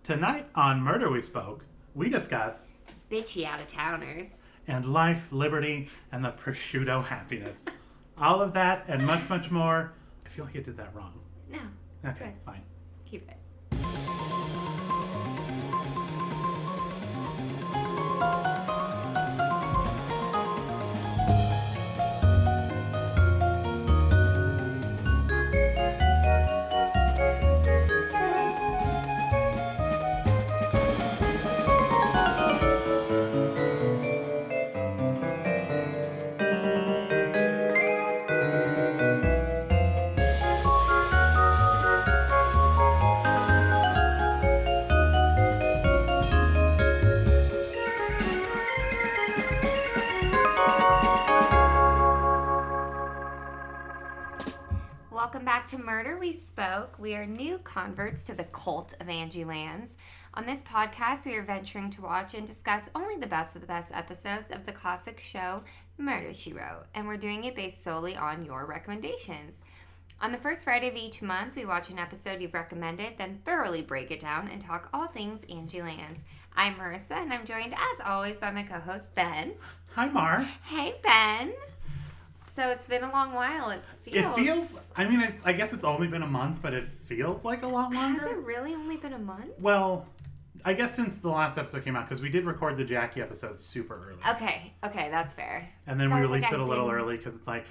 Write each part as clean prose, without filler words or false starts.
Tonight on Murder We Spoke, we discuss bitchy out-of-towners and life, liberty, and the prosciutto happiness. All of that and much, much more. I feel like I did that wrong. No. Okay, good. fine. Keep it. Welcome back to Murder We Spoke. We are new converts to the cult of Angie Lands. On this podcast, we are venturing to watch and discuss only the best of the best episodes of the classic show Murder, She Wrote, and we're doing it based solely on your recommendations. On the first Friday of each month, we watch an episode you've recommended, then thoroughly break it down and talk all things Angie Lands. I'm Marissa, and I'm joined, as always, by my co-host, Ben. Hi, Mar. Hey, Ben. So it's been a long while. It feels. I guess it's only been a month, but it feels like a lot longer. Has it really only been a month? Well, I guess since the last episode came out, because we did record the Jackie episode super early. Okay, that's fair. And then we released it a little early because it's like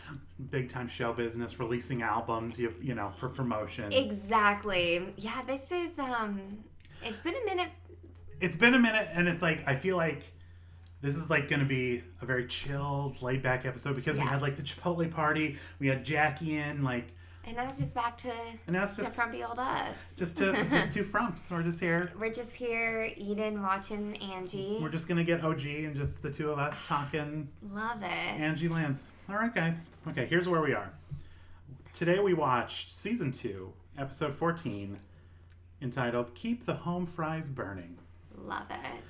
big time show business, releasing albums, you know, for promotion. Exactly. Yeah, this is it's been a minute. It's been a minute, and it's like I feel like this is like going to be a very chilled, laid back episode because we had like the Chipotle party, we had Jackie in, like. And now it's just back to frumpy old us. Just two frumps. We're just here. We're just here eating, watching Angie. We're just gonna get OG and just the two of us talking. Love it. Angie Lands. All right, guys. Okay, here's where we are. Today we watched season 2, episode 14, entitled "Keep the Home Fries Burning." Love it.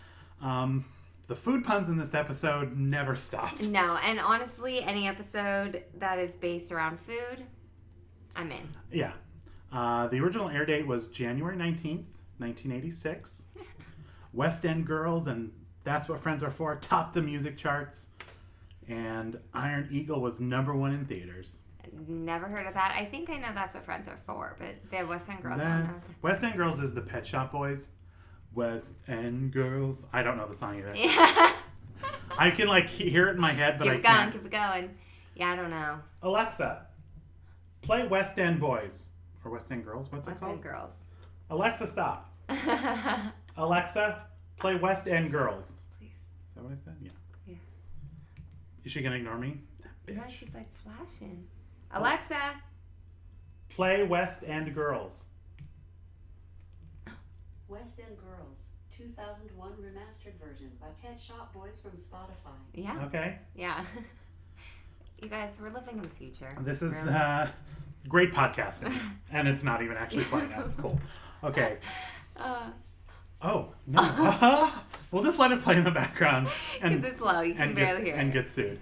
The food puns in this episode never stopped. No, and honestly, any episode that is based around food, I'm in. Yeah. The original air date was January 19th, 1986. West End Girls and That's What Friends Are For topped the music charts. And Iron Eagle was #1 in theaters. Never heard of that. I think I know That's What Friends Are For, but the West End Girls, I don't know. West End Girls is the Pet Shop Boys. West End Girls. I don't know the song either. Yeah. I can like hear it in my head, but I can't. Keep it going. Yeah, I don't know. Alexa, play West End Boys. Or West End Girls? What's it called? West End Girls. Alexa, stop. Alexa, play West End Girls. Please. Is that what I said? Yeah. Yeah. Is she going to ignore me? No, she's like flashing. Alexa. Play West End Girls. West End Girls, 2001 remastered version by Pet Shop Boys from Spotify. Yeah. Okay. Yeah. You guys, we're living in the future. This is great podcasting. And it's not even actually playing out. Cool. Okay. Oh, no. We'll just let it play in the background. Because it's low. You can barely hear it. And get sued.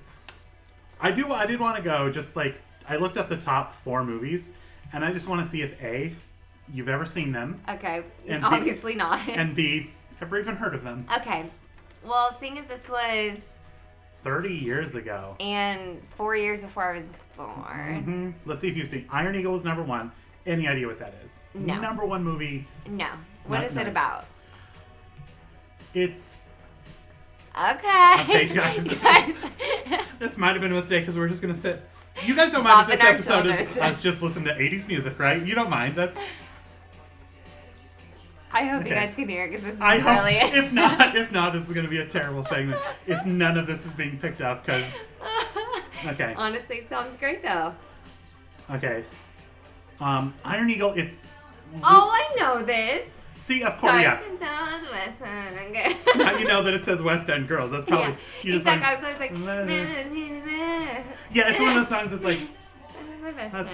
I did want to go just like, I looked up the top 4 movies, and I just want to see if A, you've ever seen them. Okay. And obviously not. And B, ever even heard of them. Okay. Well, seeing as this was 30 years ago. And 4 years before I was born. Mm-hmm. Let's see if you've seen. Iron Eagle is #1. Any idea what that is? No. #1 movie. No. What is it about? It's... Okay. Okay, guys. This might have been a mistake because we're just going to sit... You guys don't mind if this episode is us just listening to 80s music, right? You don't mind. That's... I hope you guys can hear it because this is brilliant. If not, this is going to be a terrible segment. If none of this is being picked up, because... Okay. Honestly, it sounds great, though. Okay. Iron Eagle, it's... Oh, I know this. See, of course, yeah. Now you know that it says West End Girls. That's probably... Yeah, exactly. I was like... Yeah, it's one of those songs that's like... That's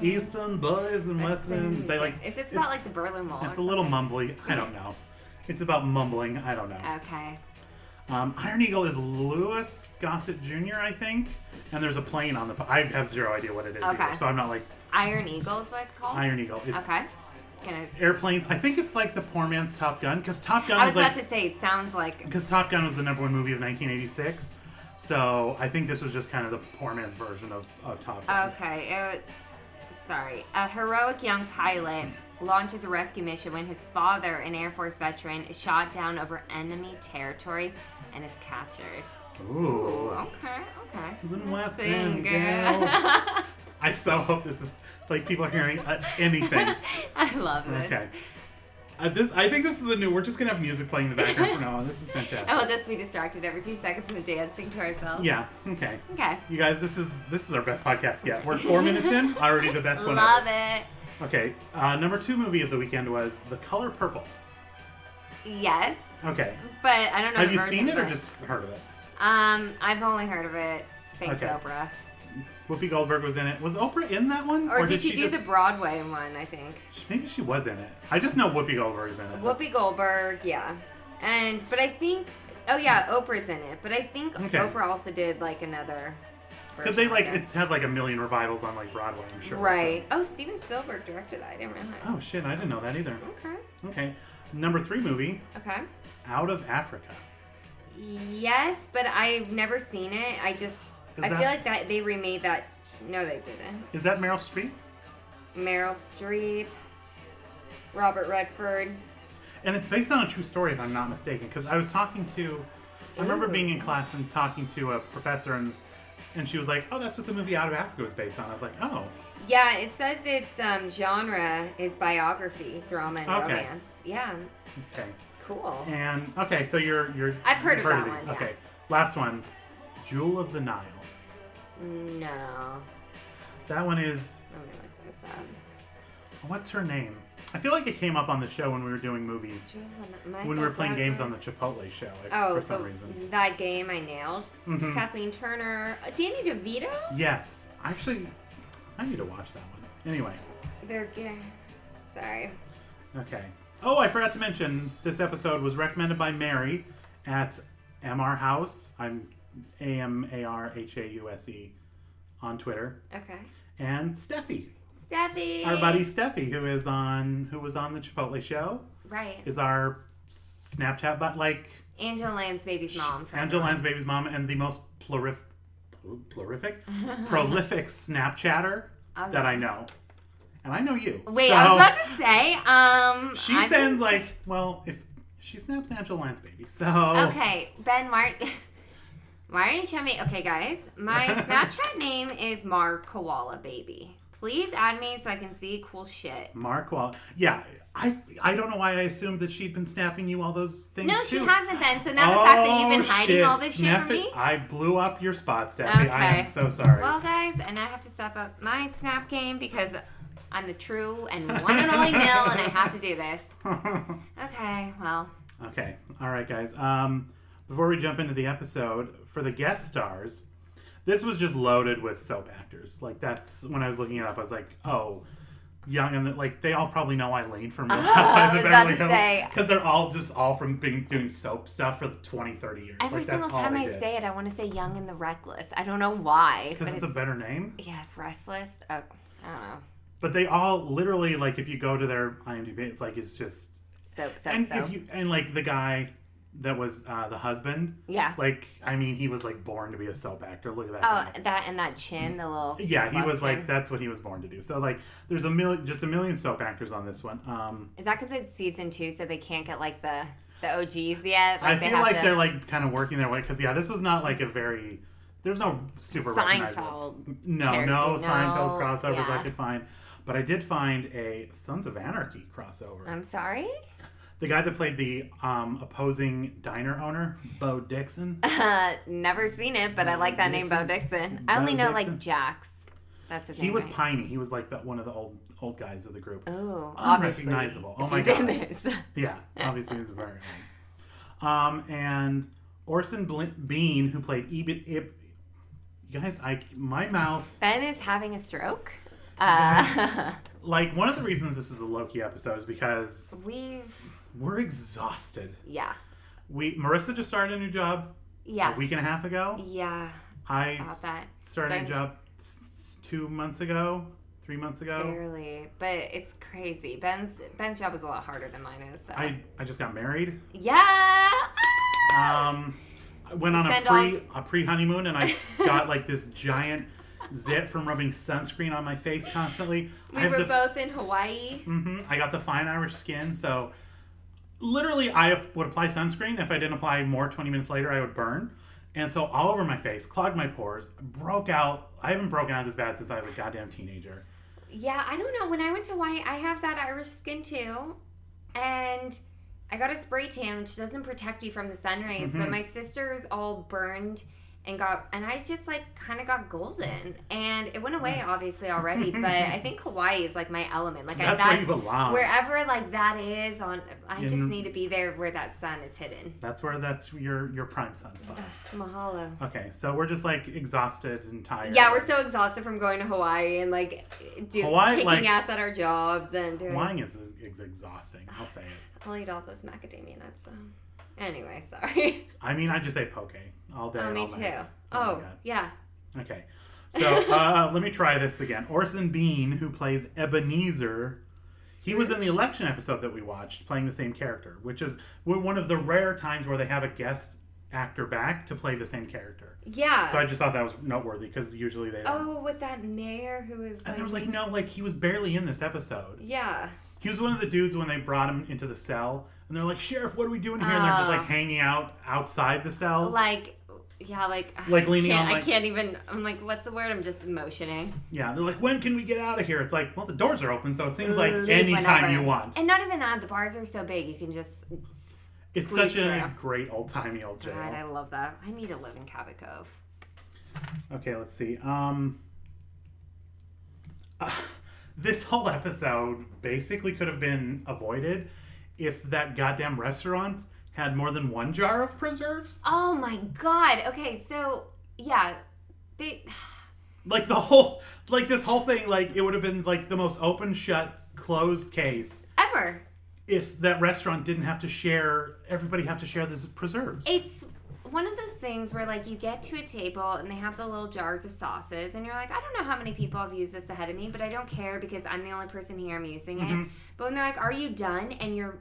Eastern boys and Western. They like. Is this about like the Berlin Wall? It's a little mumbly. I don't know. It's about mumbling. I don't know. Okay. Iron Eagle is Louis Gossett Jr., I think. And there's a plane on the... I have zero idea what it is either, so I'm not like... Iron Eagle is what it's called? Iron Eagle. Okay. gonna. Airplanes. I think it's like the poor man's Top Gun, because Top Gun I was was about like, to say it sounds like. because Top Gun was the #1 movie of 1986. So I think this was just kind of the poor man's version of Top Gun. Okay, sorry. A heroic young pilot launches a rescue mission when his father, an Air Force veteran, is shot down over enemy territory and is captured. Ooh. Okay. Isn't West Sing, End girl. Girls? I so hope this is like people are hearing anything. I love this. Okay. I think this is the new. We're just gonna have music playing in the background from now on. This is fantastic. And we'll just be distracted every 2 seconds with dancing to ourselves. Yeah. Okay. Okay. You guys, this is our best podcast yet. We're 4 minutes in. Already the best one Love ever. it. Okay. #2 movie of the weekend was The Color Purple. Yes, Okay. but I don't know. Have the you version, seen it or but- just heard of it? I've only heard of it. Thanks, Okay. Oprah. Whoopi Goldberg was in it. Was Oprah in that one? Or did she do just, the Broadway one? I think. Maybe she was in it. I just know Whoopi Goldberg's in it. Whoopi Goldberg, yeah. But I think, oh yeah, Oprah's in it. But I think Okay. Oprah also did like another. Because they version of it. it's had like a million revivals on like Broadway, I'm sure. Right. Oh, Steven Spielberg directed that. I didn't realize. So. Oh shit, I didn't know that either. Okay. Okay. #3 movie, Okay. Out of Africa. Yes, but I've never seen it. I feel like that they remade that. No, they didn't. Is that Meryl Streep? Meryl Streep, Robert Redford. And it's based on a true story, if I'm not mistaken. Because I was talking to, I remember Ooh. being in class and talking to a professor, and she was like, "Oh, that's what the movie Out of Africa was based on." I was like, "Oh, Yeah, it says its genre is biography, drama, and Okay. romance. Yeah, okay." cool. And okay, so you're I've heard you've of that these. one, yeah. Okay, last one, Jewel of the Nile. No. That one is, Let me look this up. what's her name? I feel like it came up on the show when we were doing movies. When we were playing games on the Chipotle show, Oh, for some reason. that game I nailed. Mhm. Kathleen Turner. Danny DeVito? Yes, actually, I need to watch that one. Anyway, Sorry. okay. Oh, I forgot to mention this episode was recommended by Mary at MR House. I'm AMARHAUSE on Twitter, Okay. and Steffi, Steffi! our buddy Steffi, who was on the Chipotle show, Right. is our Snapchat Angela Lansbaby's mom. for Angela everyone. Lansbaby's mom, and the most prolific Snapchatter Okay. that I know. And I know you. Wait, so I was about to say, she I sends think- if she snaps Angela Lansbaby, so Okay, Ben, why are you showing me? Okay, guys, my Snapchat name is Mar Koala Baby. Please add me so I can see cool shit. Mark Wall. Yeah, I don't know why I assumed that she'd been snapping you all those things No, too. she hasn't been. So now the fact that you've been hiding shit. all this shit from me. I blew up your spot, Steffi. I Okay. am so sorry. Well, guys, and I have to step up my Snap game because I'm the true and one and only Mill, and I have to do this. Okay, well. Okay. All right, guys. Before we jump into the episode, for the guest stars, this was just loaded with soap actors. Like, that's when I was looking it up, I was like, oh, young, and like they all probably know Eileen from Real Housewives of Beverly Hills, because they're all from doing soap stuff for 20, 30 years. Every like, single that's all time they I did. say it, I want to say Young and the Reckless. I don't know why. Because it's a better name. Yeah, Restless. Oh, I don't know. But they all literally, like, if you go to their IMDb, it's like it's just Soap. and like the guy that was the husband. Yeah. Like, I mean, he was like born to be a soap actor. Look at that. Oh, guy. that chin, the little. Yeah, he was chin. like, that's what he was born to do. So like, there's a million soap actors on this one. Is that because it's season 2, so they can't get like the OGs yet? I feel like they're like kind of working their way, because this was not like a very. There's no super recognizable. Seinfeld. No Seinfeld crossovers yeah. I could find, but I did find a Sons of Anarchy crossover. I'm sorry. The guy that played the opposing diner owner, Bo Dixon. Never seen it, but I like that name, Bo Dixon. I Bo only know Dixon. like Jax. That's his name. He was right? Piney. He was like one of the old guys of the group. Oh, obviously. Unrecognizable. Oh if my he's god. in this. Yeah, obviously he was very old. And Orson Bean, who played you guys, my mouth. Ben is having a stroke. Like, one of the reasons this is a low-key episode is because we're exhausted. Yeah. Marissa just started a new job Yeah. a week and a half ago. Yeah. I About that. started a job 2 months ago, 3 months ago. Barely, but it's crazy. Ben's job is a lot harder than mine is. So. I just got married. Yeah. I went on a pre-honeymoon, and I got like this giant zit from rubbing sunscreen on my face constantly. We were both in Hawaii. I got the fine Irish skin, so literally I would apply sunscreen. If I didn't apply more, 20 minutes later I would burn. And so all over my face, clogged my pores, broke out. I haven't broken out this bad since I was a goddamn teenager. Yeah, I don't know. When I went to Hawaii, I have that Irish skin too. And I got a spray tan, which doesn't protect you from the sun rays. But my sister's all burned and I just like kind of got golden. And it went away obviously already. But I think Hawaii is like my element. Like that's where you belong. Wherever like that is I just need to be there where that sun is hidden. That's your prime sun spot. Mahalo. Okay, so we're just like exhausted and tired. Yeah, we're so exhausted from going to Hawaii and like kicking ass at our jobs and doing. Hawaii is exhausting. I'll say it. I'll eat all those macadamia nuts. So. Anyway, sorry. I mean, I just ate poke all day. Oh, me all too. night. Oh yeah. Okay, so let me try this again. Orson Bean, who plays Ebenezer, he was in the election episode that we watched, playing the same character, which is one of the rare times where they have a guest actor back to play the same character. Yeah. So I just thought that was noteworthy because usually they don't. Oh, with that mayor who was. And there was he was barely in this episode. Yeah. He was one of the dudes when they brought him into the cell, and they're like, "Sheriff, what are we doing here?" And they're just like hanging out outside the cells. Like leaning on. I can't even. I'm like, what's the word? I'm just motioning. Yeah, they're like, when can we get out of here? It's like, well, the doors are open, so it seems like anytime you want. And not even that. The bars are so big, you can just. It's such a great old-timey old jail. God, I llove that. I need to live in Cabot Cove. Okay, let's see. This whole episode basically could have been avoided if that goddamn restaurant had more than one jar of preserves. Oh my god. Okay, so yeah, this whole thing, it would have been like the most open shut closed case ever if that restaurant didn't have to share. Everybody have to share the preserves. It's one of those things where you get to a table and they have the little jars of sauces and you're like, I don't know how many people have used this ahead of me, but I don't care because I'm the only person here. I'm using it. But when they're like, are you done? And you're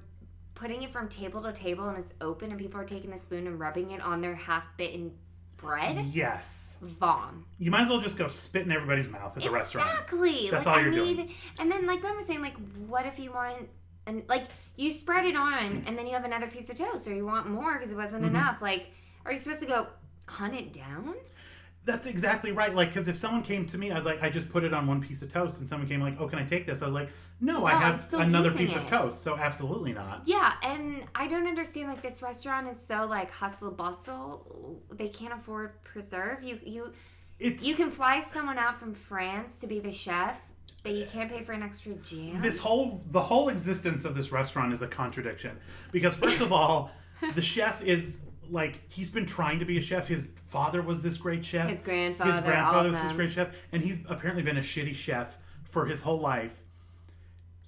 putting it from table to table and it's open and people are taking a spoon and rubbing it on their half-bitten bread. Yes. Vom. You might as well just go spit in everybody's mouth at the restaurant. Exactly. That's all you're doing. And then Ben was saying, what if you want, and you spread it on and then you have another piece of toast, or you want more because it wasn't enough. Are you supposed to go hunt it down? That's exactly right. Because if someone came to me, I was like, I just put it on one piece of toast, and someone came like, oh, can I take this? I was like, no, I have another piece of toast, so absolutely not. Yeah, and I don't understand. This restaurant is so hustle bustle. They can't afford preserve. You can fly someone out from France to be the chef, but you can't pay for an extra jam. The whole existence of this restaurant is a contradiction, because first of all, the chef is. He's been trying to be a chef. His father was this great chef. His grandfather was this great chef. And he's apparently been a shitty chef for his whole life.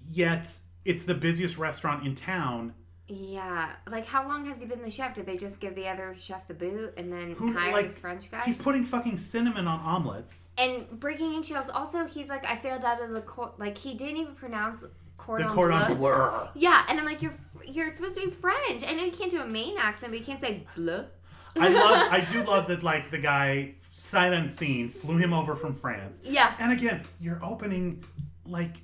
Yet, it's the busiest restaurant in town. Yeah. How long has he been the chef? Did they just give the other chef the boot and then hire his French guy? He's putting fucking cinnamon on omelets. And breaking eggshells. Also, he's I failed out of the... he didn't even pronounce... Cordon bleu. Yeah, and I'm you're supposed to be French. I know you can't do a Maine accent, but you can't say bleu. I do love that the guy sight unseen flew him over from France. Yeah. And again, you're opening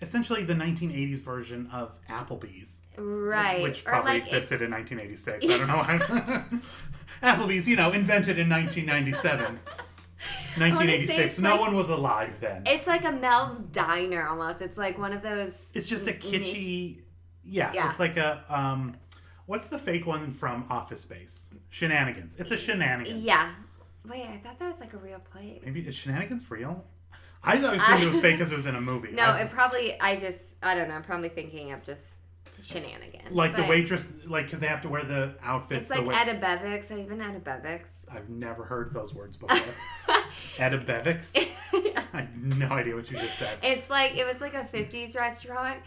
essentially the 1980s version of Applebee's. Right. Which probably existed in 1986. I don't know. Applebee's, invented in 1997. 1986. No one was alive then. It's like a Mel's Diner almost. It's one of those. It's just a kitschy. Yeah. It's like a. What's the fake one from Office Space? Shenanigans. It's a Shenanigans. Yeah. Wait, I thought that was a real place. Maybe is Shenanigans real? I assumed it was fake because it was in a movie. No, it probably. I don't know. I'm probably thinking of just Shenanigans. The waitress, because they have to wear the outfits. It's Adabevics. Have you been Adabevics? I've never heard those words before. Adabevics? I have no idea what you just said. It was a 50s restaurant,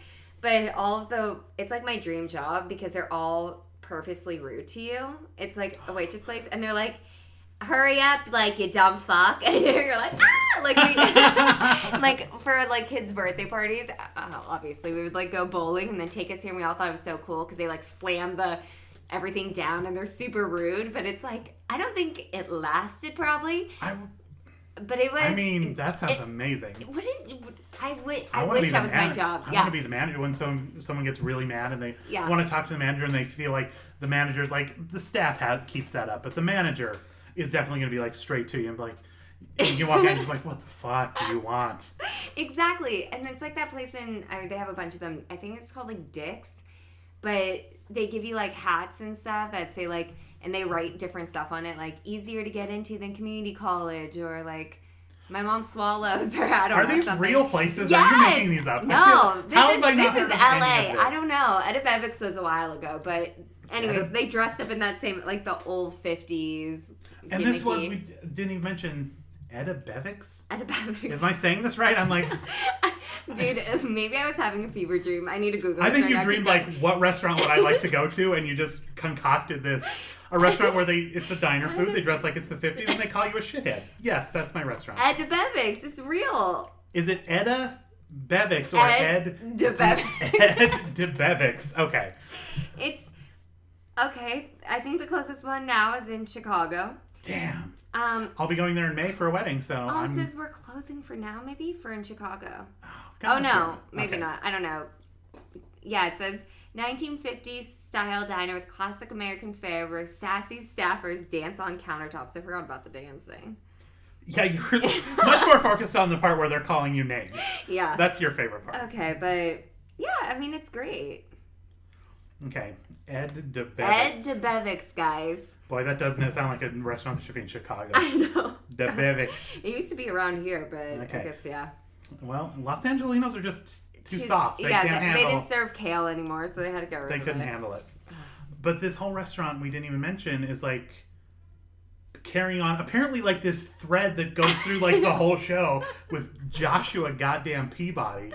but it's my dream job because they're all purposely rude to you. It's a waitress place, and they're hurry up, like, you dumb fuck. And you're like, ah! Like, we, like, for, like, kids' birthday parties, obviously, we would, like, go bowling and then take us here, and we all thought it was so cool because they, like, slam everything down, and they're super rude, but it's, like, I don't think it lasted, probably. But it was... I mean, that sounds amazing. I wish that was my job. I want to be the manager when someone gets really mad and they want to talk to the manager and they feel like the manager's like, the staff keeps that up, but the manager is definitely going to be like straight to you and be like, and you walk in and just like, what the fuck do you want? Exactly. And it's like that place they have a bunch of them. I think it's called like Dick's, but they give you like hats and stuff that say like, and they write different stuff on it, like easier to get into than community college, or like my mom swallows, or I don't know. Are these something. real places? Yes! Are you making these up? No, this is LA. This? I don't know. Etta Bevick's was a while ago, but anyways, they dressed up in that same, like the old 50s. And this was, we didn't even mention Etta Bevick's? Etta Bevick's. Am I saying this right? I'm like... Dude, maybe I was having a fever dream. I need to Google it. I think you dreamed like, what restaurant would I like to go to? And you just concocted this. A restaurant where it's a diner food. They dress like it's the 50s and they call you a shithead. Yes, that's my restaurant. Etta Bevick's. It's real. Is it Etta Bevick's or Ed de Bevick's? Ed de Bevick's. Okay. It's... Okay. I think the closest one now is in Chicago. Damn. I'll be going there in May for a wedding, so it says we're closing for now, maybe, for in Chicago. Oh, no. Maybe not. I don't know. Yeah, it says 1950s style diner with classic American fare where sassy staffers dance on countertops. I forgot about the dancing. Yeah, you're much more focused on the part where they're calling you names. Yeah. That's your favorite part. Okay, but yeah, I mean, it's great. Okay. Ed de Bevick's. Ed de Bevick's, guys. Boy, that doesn't sound like a restaurant that should be in Chicago. I know. De Bevick's. It used to be around here, but I guess, yeah. Well, Los Angelinos are just too soft. They can't handle. They didn't serve kale anymore, so they had to get rid of it. They couldn't handle it. But this whole restaurant we didn't even mention is like carrying on apparently like this thread that goes through like the whole show with Joshua goddamn Peabody.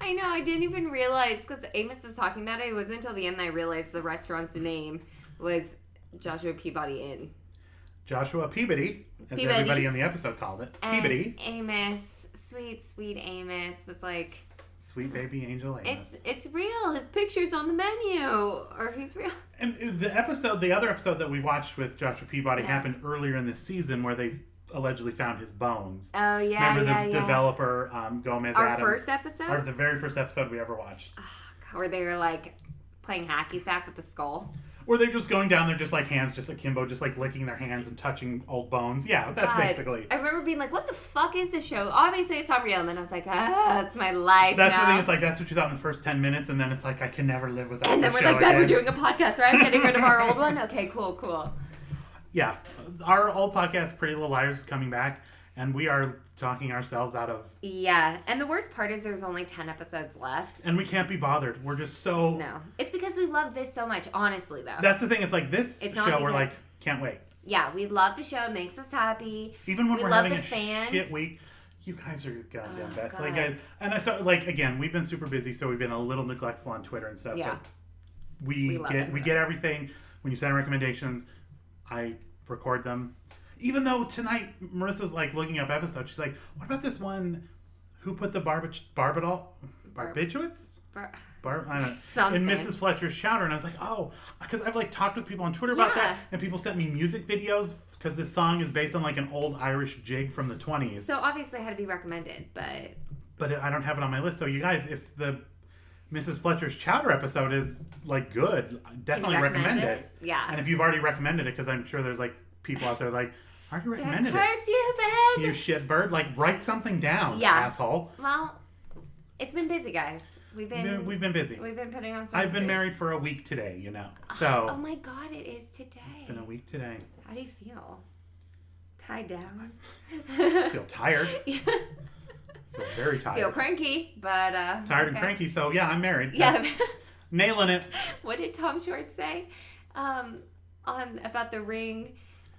I know, I didn't even realize, because Amos was talking about it. It wasn't until the end that I realized the restaurant's name was Joshua Peabody Inn. Joshua Peabody, as everybody in the episode called it. And Peabody. Amos, sweet Amos, was like... Sweet baby Angel Amos. It's real. His picture's on the menu. Or he's real. And the other episode that we watched with Joshua Peabody happened earlier in this season where they allegedly found his bones. Oh, yeah, Remember the developer, Gomez Our Adams? first episode? Or the very first episode we ever watched. Where they were, like, playing hacky sack with the skull. Or they're just going down there just like hands, just akimbo, just like licking their hands and touching old bones. Yeah, that's basically. I remember being like, what the fuck is this show? Obviously it's not real. And then I was like, it's my life That's now. the thing, it's like, that's what you thought in the first 10 minutes, and then it's like, I can never live without this And then we're like, Ben, we're doing a podcast, right? I'm getting rid of our old one? Okay, cool. Yeah. Our old podcast, Pretty Little Liars, is coming back, and we are talking ourselves out of... Yeah, and the worst part is there's only 10 episodes left. And we can't be bothered. We're just so... No. It's because we love this so much, honestly, though. That's the thing. It's like this show, we're like, can't wait. Yeah, we love the show. It makes us happy. Even when we're having a fans. shit week, you guys are goddamn best. Like, guys, and I saw, like, again, we've been super busy, so we've been a little neglectful on Twitter and stuff. Yeah. But we get everything. When you send recommendations, I record them. Even though tonight Marissa's like looking up episodes, she's like, "What about this one? Who put the barbiturates? I don't know. Something. In Mrs. Fletcher's chowder?" And I was like, "Oh," because I've like talked with people on Twitter about that, and people sent me music videos because this song is based on like an old Irish jig from the 20s. So obviously it had to be recommended, but I don't have it on my list. So you guys, if the Mrs. Fletcher's chowder episode is like good, definitely recommend it. Yeah. And if you've already recommended it, because I'm sure there's like people out there like, "Are you recommended it? Curse you, Ben! You shit bird! Like, write something down, Yeah. asshole." Well, it's been busy, guys. We've been busy. We've been putting on. I've been married for a week today, you know. So. Oh my God! It is today. It's been a week today. How do you feel? Tied down. I feel tired. Yeah. Feel very tired. Feel cranky, but tired and cranky. So yeah, I'm married. Yeah. Nailing it. What did Tom Short say? About the ring,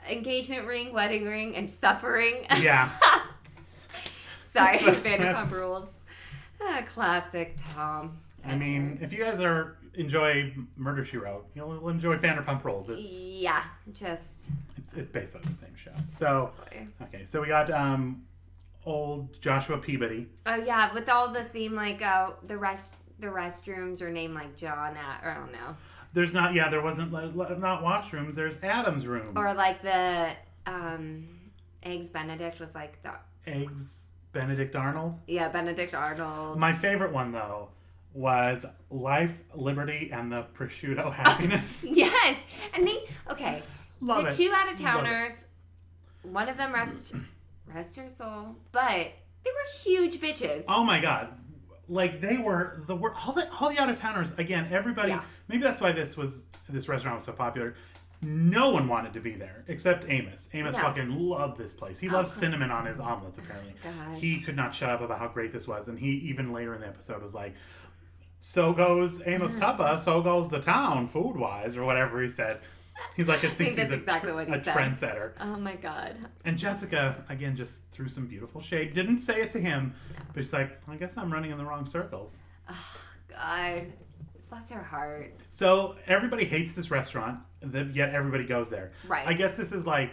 engagement ring, wedding ring, and suffering. Yeah. Sorry, Vanderpump Rules. Classic Tom. I mean, if you guys enjoy Murder, She Wrote, you'll enjoy Vanderpump Rules. It's it's basically the same show. So Basically. okay, so we got old Joshua Peabody. Oh yeah, with all the theme like the restrooms are named like John or I don't know. There's not there wasn't not washrooms. There's Adam's rooms. Or like the Eggs Benedict was like Eggs Benedict Arnold. Yeah, Benedict Arnold. My favorite one though was Life, Liberty, and the Prosciutto Happiness. Yes, and Love the it. two out of towners. One of them rest her soul, but they were huge bitches. Oh my god. Like they were all the out of towners again. Everybody. Yeah. Maybe that's why this restaurant was so popular. No one wanted to be there except Amos. Amos fucking loved this place. He loves cinnamon on his omelets. Apparently, God. He could not shut up about how great this was. And he even later in the episode was like, "So goes Amos Tuppa, so goes the town, food wise," or whatever he said. He's like, I think that's he's exactly what he said. trendsetter. Oh my god. And Jessica, again, just threw some beautiful shade. Didn't say it to him, but she's like, I guess I'm running in the wrong circles. Oh, God. Bless her heart. So everybody hates this restaurant, yet everybody goes there. Right. I guess this is like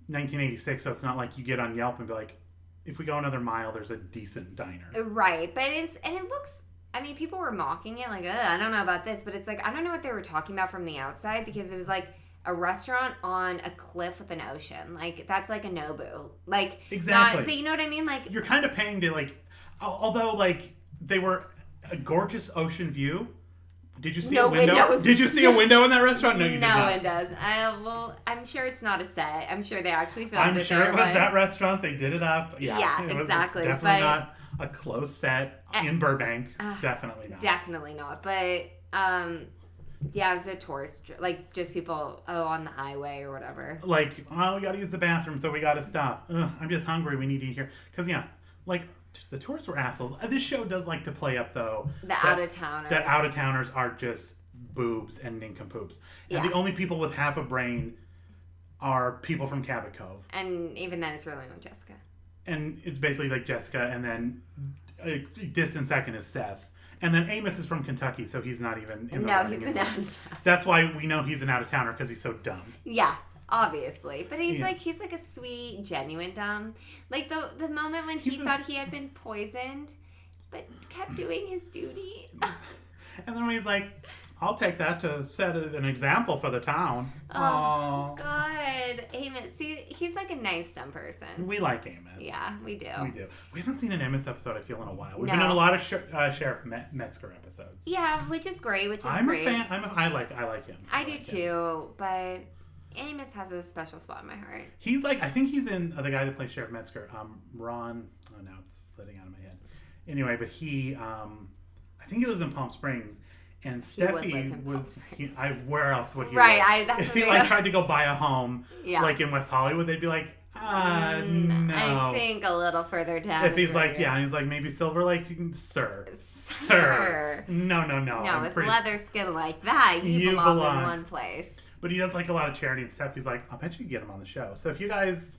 1986, so it's not like you get on Yelp and be like, if we go another mile, there's a decent diner. Right, but it looks... I mean, people were mocking it, like, I don't know about this, but it's like, I don't know what they were talking about from the outside, because it was like a restaurant on a cliff with an ocean. Like, that's like a Nobu. Like, Exactly. But you know what I mean? Like, You're kind of paying to, like, although, like, they were a gorgeous ocean view. Did you see No a window? windows. Did you see a window in that restaurant? No, you did no not. windows. Well, I'm sure it's not a set. I'm sure they actually filmed I'm it sure there, it was but- that restaurant. They did it up. Yeah, it was exactly, definitely but- not a close set in Burbank. Definitely not. Definitely not. But, yeah, it was a tourist, like, just people, on the highway or whatever. Like, oh, we got to use the bathroom, so we got to stop. Ugh, I'm just hungry. We need to eat here. Because, like, the tourists were assholes. This show does like to play up, though. The out-of-towners. That out-of-towners are just boobs and nincompoops. And the only people with half a brain are people from Cabot Cove. And even then, it's really on Jessica. And it's basically like Jessica, and then a distant second is Seth. And then Amos is from Kentucky, so he's not even in the running he's an anymore. out-of-towner. That's why we know he's an out-of-towner, because he's so dumb. Yeah, obviously. But he's like a sweet, genuine dumb. Like the moment when he thought he had been poisoned, but kept doing his duty. And then when he's like, I'll take that to set an example for the town. Oh, God. Amos. See, he's like a nice, dumb person. We like Amos. Yeah, we do. We do. We haven't seen an Amos episode, I feel, in a while. We've No. been in a lot of Sheriff Metzger episodes. Yeah, which is great, I'm great. a fan. I like him. I do like him. too, but Amos has a special spot in my heart. He's like, I think he's in the guy that plays Sheriff Metzger, Ron. Oh, now it's flitting out of my head. Anyway, but he, I think he lives in Palm Springs. And Steffi was, where else would he right, live? If he like tried to go buy a home, like in West Hollywood, they'd be like, no. I think a little further down. If he's like, and he's like, maybe Silver Lake, sir. No. No, with leather skin like that, you belong in one place. But he does like a lot of charity and stuff. He's like, I'll bet you can get him on the show. So if you guys...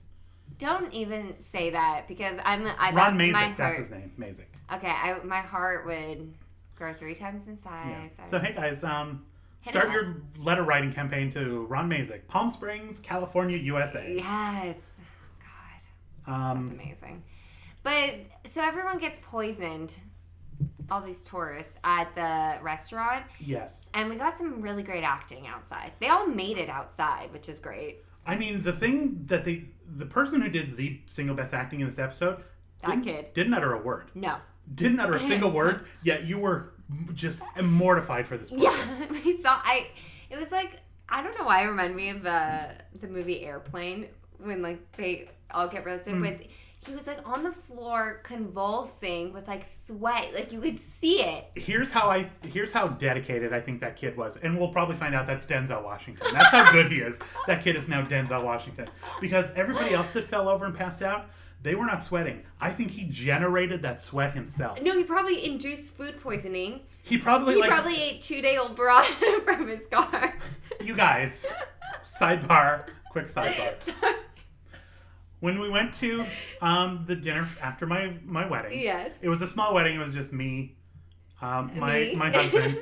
Don't even say that, because Ron Mazik, that's his name, Mazik. Okay, my heart would... grow 3 times in size. Yeah. So hey guys, start your letter writing campaign to Ron Mazik, Palm Springs, California, USA. Yes. God. That's amazing. But so everyone gets poisoned, all these tourists at the restaurant. Yes. And we got some really great acting outside. They all made it outside, which is great. I mean, the thing that the person who did the single best acting in this episode, didn't utter a word. No. Didn't utter a single word, yet you were just mortified for this person. Yeah, it was like, I don't know why it reminded me of the movie Airplane, when like they all get roasted with, he was like on the floor convulsing with like sweat, like you could see it. Here's how dedicated I think that kid was, and we'll probably find out that's Denzel Washington. That's how good he is. That kid is now Denzel Washington, because everybody else that fell over and passed out, they were not sweating. I think he generated that sweat himself. No, he probably induced food poisoning. He probably ate 2-day-old broad from his car. You guys, quick sidebar. Sorry. When we went to the dinner after my wedding, yes, it was a small wedding. It was just me, my husband,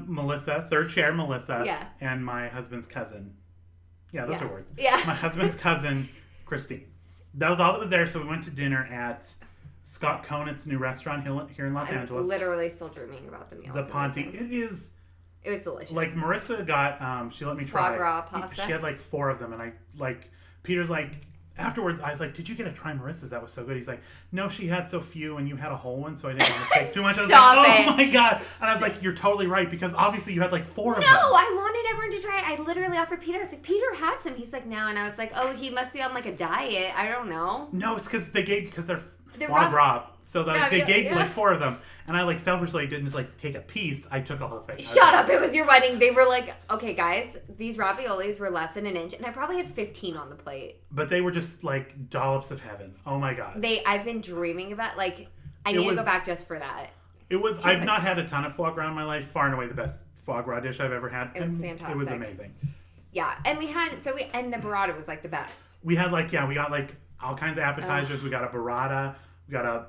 Melissa, third chair Melissa, and my husband's cousin, Yeah, those are words. Yeah. My husband's cousin, Christine. That was all that was there. So we went to dinner at Scott Conant's new restaurant here in Los Angeles. I'm literally still dreaming about the meal. The Ponte. It was delicious. Like Marissa got, she let me try. Foie gras pasta. She had like 4 of them, and Peter's like, afterwards, I was like, did you get a try Marissa's? That was so good. He's like, no, she had so few, and you had a whole one, so I didn't want to take too much. I was Stop like, it. oh my God. And I was like, you're totally right, because obviously you had like 4 of them. No, I wanted everyone to try it. I literally offered Peter. I was like, Peter has some. He's like, no. And I was like, oh, he must be on like a diet. I don't know. No, it's because they're They're foie gras. So they gave yeah. like 4 of them. And I like selfishly didn't just like take a piece. I took a whole thing. Shut up. It was your wedding. They were like, okay, guys, these raviolis were less than an inch. And I probably had 15 on the plate. But they were just like dollops of heaven. Oh my God. I've been dreaming about, like, I need to go back just for that. I've not had a ton of foie gras in my life. Far and away the best foie gras dish I've ever had. It was fantastic. It was amazing. Yeah. And and the burrata was like the best. We had we got like all kinds of appetizers. We got a burrata. We got a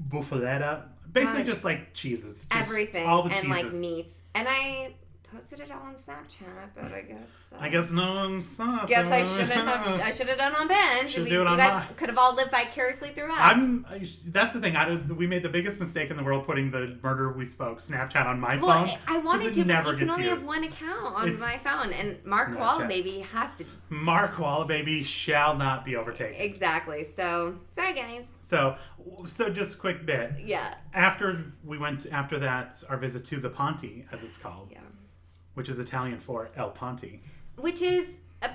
buffaletta. Basically just like cheeses. Just everything. All the and cheeses. like meats. And I posted it all on Snapchat, but I guess... I guess no one saw it. Guess I should have done on Ben's. You guys could have all lived vicariously through us. That's the thing. We made the biggest mistake in the world putting the Murder We Spoke Snapchat on my phone. I wanted to, but you can only have one account on my phone. And Mark Wallababy has to... Mark Wallababy shall not be overtaken. Exactly. So, sorry guys. So just a quick bit. Yeah. After that, our visit to the Ponte, as it's called. Yeah. Which is Italian for El Ponte. Which is a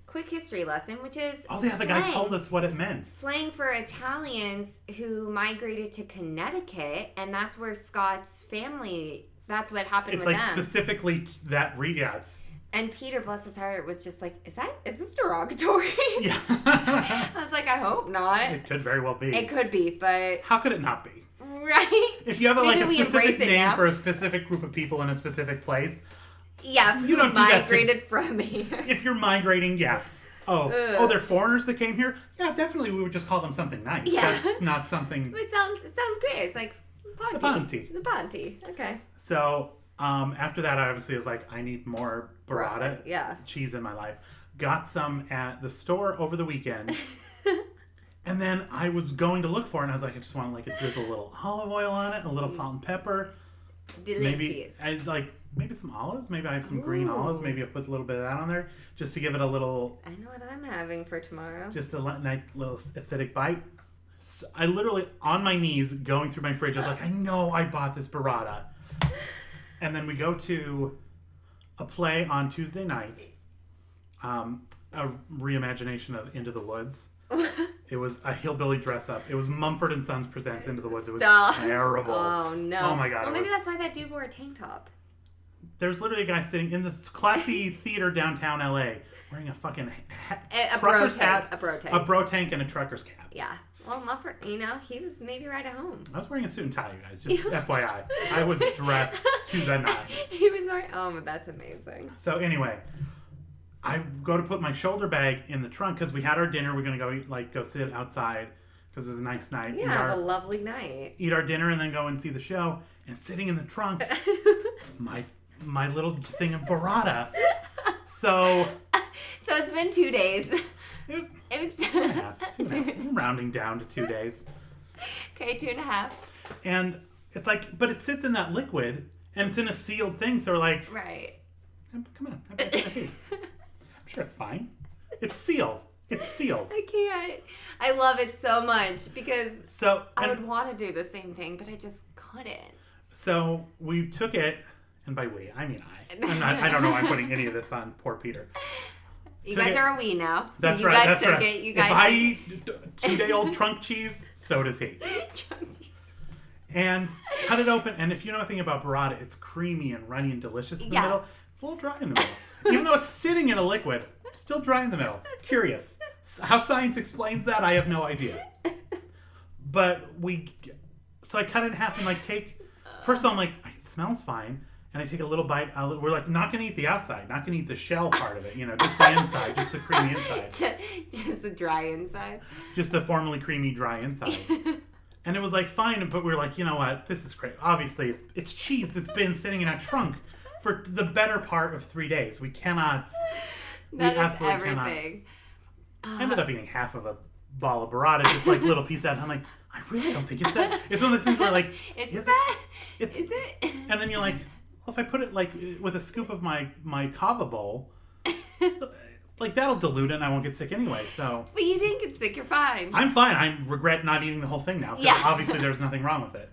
quick history lesson, which is the guy told us what it meant. Slang for Italians who migrated to Connecticut, and that's where Scott's family, that's what happened with them. It's like specifically that And Peter, bless his heart, was just like, is this derogatory? Yeah. I was like, I hope not. It could very well be. It could be, but... How could it not be? Right? If you have a specific name for a specific group of people in a specific place... Yeah, if you migrated from here. If you're migrating, yeah. Oh, they're foreigners that came here? Yeah, definitely we would just call them something nice. Yeah. That's not something... It sounds great. It's like, Ponte. The Ponte. Okay. So, after that, I obviously was like, I need more burrata cheese in my life. Got some at the store over the weekend. And then I was going to look for it, and I was like, I just want to drizzle a little olive oil on it, a little salt and pepper. Delicious. Maybe some olives. Maybe I have some green olives. Maybe I'll put a little bit of that on there just to give it a little... I know what I'm having for tomorrow. Just a nice little acidic bite. So I literally, on my knees, going through my fridge, I was like, I know I bought this burrata. And then we go to a play on Tuesday night. A reimagination of Into the Woods. It was a hillbilly dress up. It was Mumford and Sons presents Into the Woods. It was terrible. Oh no. Oh my God. Well, maybe that's why that dude wore a tank top. There's literally a guy sitting in the classy theater downtown LA wearing a fucking a trucker's hat, a bro tank, and a trucker's cap. Yeah. Well, Mumford, he was maybe right at home. I was wearing a suit and tie, you guys. Just FYI. I was dressed to the nines. He was wearing... Oh, that's amazing. So anyway... I go to put my shoulder bag in the trunk because we had our dinner. We're going to go sit outside because it was a nice night. Yeah, have a lovely night. Eat our dinner and then go and see the show. And sitting in the trunk, my little thing of burrata. So it's been 2 days. It's 2.5. I'm rounding down to 2 days. Okay, 2.5. And it's but it sits in that liquid and it's in a sealed thing. So we're like... Right. Come on. I'm sure it's fine. It's sealed. I can't. I love it so much because I would want to do the same thing, but I just couldn't. So we took it, and by we, I mean I don't know why I'm putting any of this on poor Peter. You guys are a we now. So that's you right. Guys took it. You guys. If I eat 2-day-old trunk cheese, so does he. And cut it open, and if you know anything about burrata, it's creamy and runny and delicious in the middle. It's a little dry in the middle. Even though it's sitting in a liquid, still dry in the middle. Curious. How science explains that, I have no idea. But so I cut it in half and take, first I'm like, it smells fine. And I take a little bite. We're not going to eat the outside, not going to eat the shell part of it, just the inside, just the creamy inside. Just the dry inside? Just the formerly creamy dry inside. And it was fine, but we were like, you know what, this is great. Obviously, it's cheese that's been sitting in a trunk for the better part of 3 days. We cannot That is absolutely everything. I ended up eating half of a ball of burrata, just like little piece out. And I'm like, I really don't think it's that. It's one of those things where like, Is that? It's, Is it? And then you're like, well, if I put it like with a scoop of my kava bowl, like that'll dilute it and I won't get sick anyway. So. But you didn't get sick. You're fine. I'm fine. I regret not eating the whole thing now. Because obviously there's nothing wrong with it.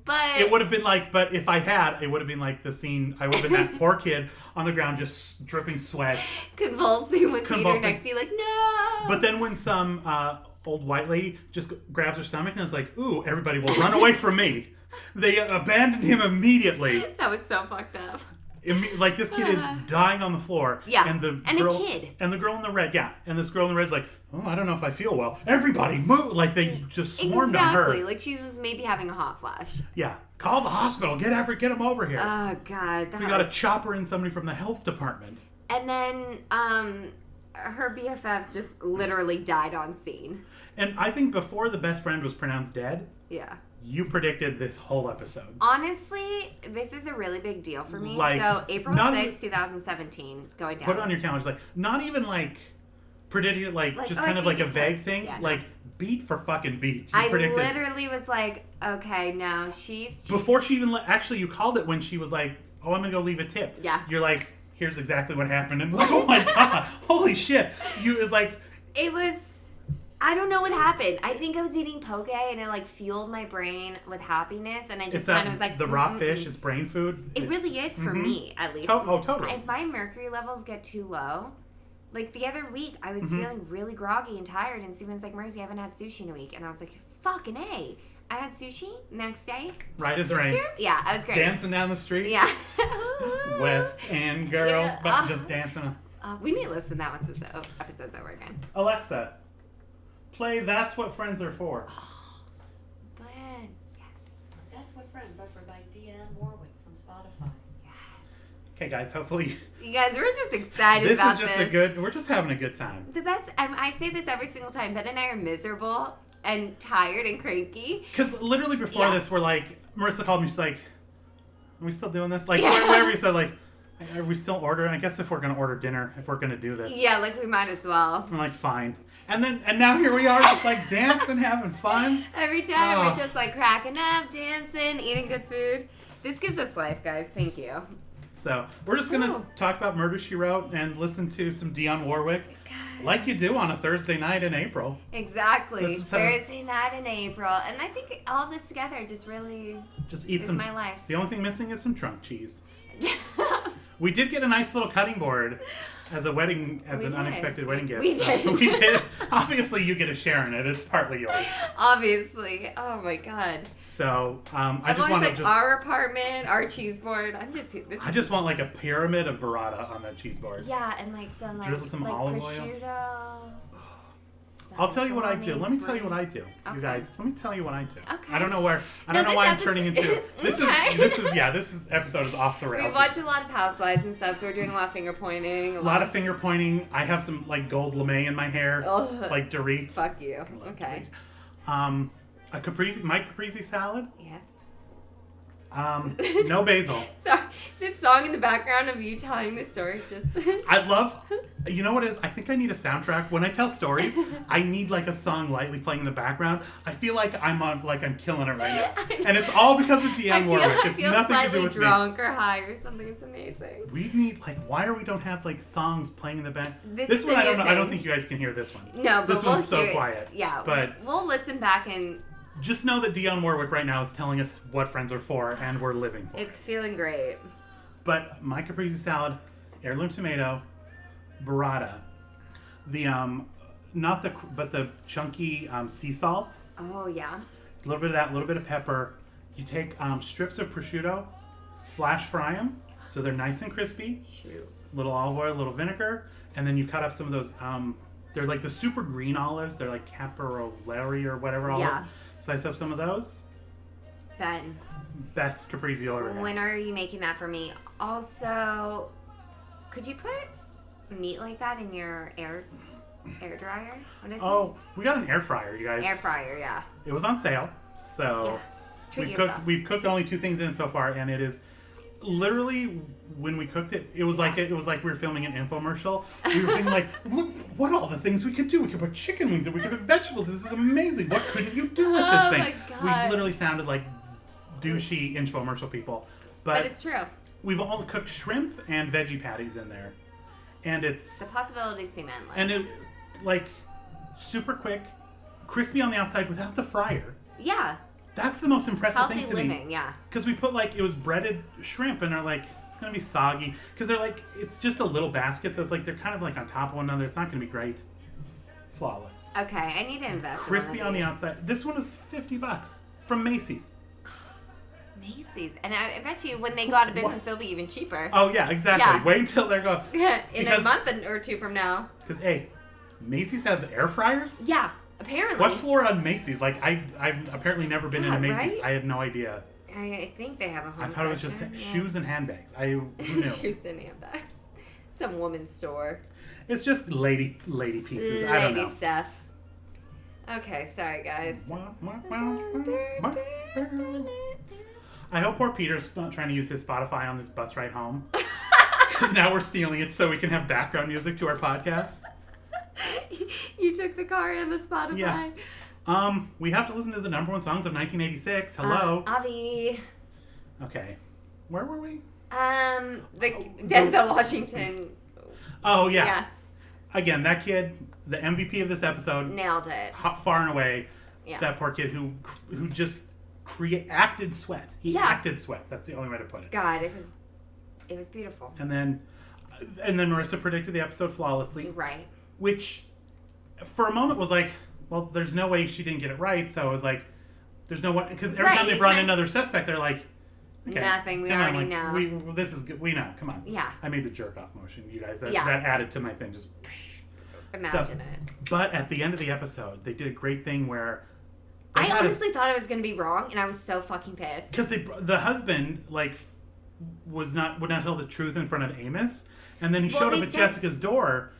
But it would have been like, but if I had, it would have been like the scene. I would have been that poor kid on the ground, just dripping sweat, convulsing with Peter next to you, like no. But then when some old white lady just grabs her stomach and is like, "Ooh, everybody will run away from me," they abandoned him immediately. That was so fucked up. Like this kid is dying on the floor. Yeah, and the and girl, a kid. And the girl in the red, yeah. And this girl in the red is like, "Oh, I don't know if I feel well." Everybody move! Like they just swarmed on her. Exactly. Like she was maybe having a hot flash. Yeah. Call the hospital. Get him over here. Oh God. We got a chopper and somebody from the health department. And then her BFF just literally died on scene. And I think before the best friend was pronounced dead. Yeah. You predicted this whole episode. Honestly, this is a really big deal for me. Like, so April 6th, 2017, going down. Put it on your calendars. Like, not even like predicting it, like just kind of like a vague thing. Yeah, like, beat for fucking beat. I literally was like, okay, no, she's... Before she even... Actually, you called it when she was like, oh, I'm going to go leave a tip. Yeah. You're like, here's exactly what happened. And like, oh my God, holy shit. It was like... It was... I don't know what happened. I think I was eating poke and it like fueled my brain with happiness, and I just kind of was like, the raw fish. It's brain food. It really is for me, at least. Totally. If my mercury levels get too low, like the other week, I was feeling really groggy and tired, and Steven was like, "Mercy, I haven't had sushi in a week," and I was like, "Fucking A." I had sushi next day. Right as rain. Yeah, I was great. Dancing down the street. Yeah. West End girls, Yeah. but just dancing. We need to listen to that once this episode's over again. Alexa, play That's What Friends Are For. Glenn, yes. That's What Friends Are For by Deanne Warwick from Spotify. Yes. Okay, guys, hopefully... You guys, we're just excited about this. We're just having a good time. The best, I say this every single time, Ben and I are miserable and tired and cranky. Because literally before this, we're like, Marissa called me, she's like, are we still doing this? Like, Yeah. whatever you said, like, are we still ordering? I guess if we're going to order dinner, if we're going to do this. Yeah, like we might as well. I'm like, fine. And now here we are, just like dancing, having fun. Every time we're just like cracking up, dancing, eating good food. This gives us life, guys. Thank you. So we're just going to talk about Murder, She Wrote and listen to some Dionne Warwick. Like you do on a Thursday night in April. Exactly. Thursday night in April. And I think all this together just really is my life. The only thing missing is some trunk cheese. We did get a nice little cutting board as an unexpected wedding gift. We did. Obviously, you get a share in it. It's partly yours. Obviously. Oh my God. So I just want our apartment, our cheese board. I just want like a pyramid of burrata on that cheese board. Yeah, and like some drizzle some olive prosciutto. oil. I'll tell you what I do. Let me tell you what I do, you guys. Let me tell you what I do. Okay. I don't know why I'm turning into. This episode is off the rails. We watch a lot of Housewives and stuff, so we're doing a lot of finger pointing. A lot of finger pointing. I have some like gold lame in my hair, like Dorit's. Fuck you. Okay. A caprese salad. Yes. No basil. Sorry, this song in the background of you telling the story is just... I love... You know what it is? I think I need a soundtrack. When I tell stories, I need like a song lightly playing in the background. I feel like I'm killing it right now. And it's all because of Dionne Warwick. It's nothing to do with me. I feel slightly drunk or high or something. It's amazing. We need, why we don't have songs playing in the back? This one, I don't know. I don't think you guys can hear this one. No, but this one's so quiet. Yeah, but we'll listen back and... Just know that Dionne Warwick right now is telling us what friends are for, and we're living for it. It's feeling great. But my caprese salad, heirloom tomato, burrata, the the chunky sea salt. Oh yeah. A little bit of that, a little bit of pepper. You take strips of prosciutto, flash fry them so they're nice and crispy. Shoot. A little olive oil, a little vinegar, and then you cut up some of those. They're like the super green olives. They're like caporale or whatever olives. Yeah. Slice up some of those. Ben. Best caprese you'll ever get. When are you making that for me? Also, could you put meat like that in your air dryer? What is it? We got an air fryer, you guys. Air fryer, yeah. It was on sale, so Treat yourself. we've cooked only 2 things in it so far, and it is literally when we cooked it, it was like we were filming an infomercial. We were thinking like, look, what all the things we could do. We could put chicken wings and we could put vegetables. This is amazing. What couldn't you do with this thing? My God. We literally sounded like douchey infomercial people. But it's true. We've all cooked shrimp and veggie patties in there. And it's... The possibilities seem endless. And it, like, super quick, crispy on the outside without the fryer. Yeah. That's the most impressive thing to Healthy me. living, yeah. Because we put, like, it was breaded shrimp, and they're like, it's going to be soggy. Because they're like, it's just a little basket, so it's like, they're kind of like on top of one another. It's not going to be great. Flawless. Okay, I need to invest Crispy in one on of the these. outside. This one was $50 from Macy's. Macy's. And I bet you when they go out of business, it'll be even cheaper. Oh, yeah, exactly. Yeah. Wait until they're going. In a month or two from now. Because, hey, Macy's has air fryers? Yeah, apparently. What floor on Macy's? Like, I've apparently never been in a Macy's. Right? I had no idea. I think they have a home I thought it was just section, shoes and handbags. Who knew? Shoes and handbags. Some woman's store. It's just lady pieces. I don't Lady know. stuff. Okay, sorry guys. I hope poor Peter's not trying to use his Spotify on this bus ride home. Because now we're stealing it so we can have background music to our podcast. You took the car and the Spotify. Yeah. We have to listen to the number one songs of 1986. Hello. Avi. Okay. Where were we? Denzel Washington. Oh, yeah. Yeah. Again, that kid, the MVP of this episode, Nailed it. far and away, Yeah. that poor kid who just acted sweat. He acted sweat. That's the only way to put it. God, it was beautiful. And then Marissa predicted the episode flawlessly. Right. Which, for a moment, was like, well, there's no way she didn't get it right. So I was like, there's no way, because every time they brought in another suspect, they're like, okay, nothing. We come on, already like, know. This is good. We know. Come on. Yeah. I made the jerk off motion, you guys. That Yeah. added to my thing. Just. Imagine it. But at the end of the episode, they did a great thing where. I honestly thought I was going to be wrong, and I was so fucking pissed. Because the husband would not tell the truth in front of Amos, and then he showed up at Jessica's door,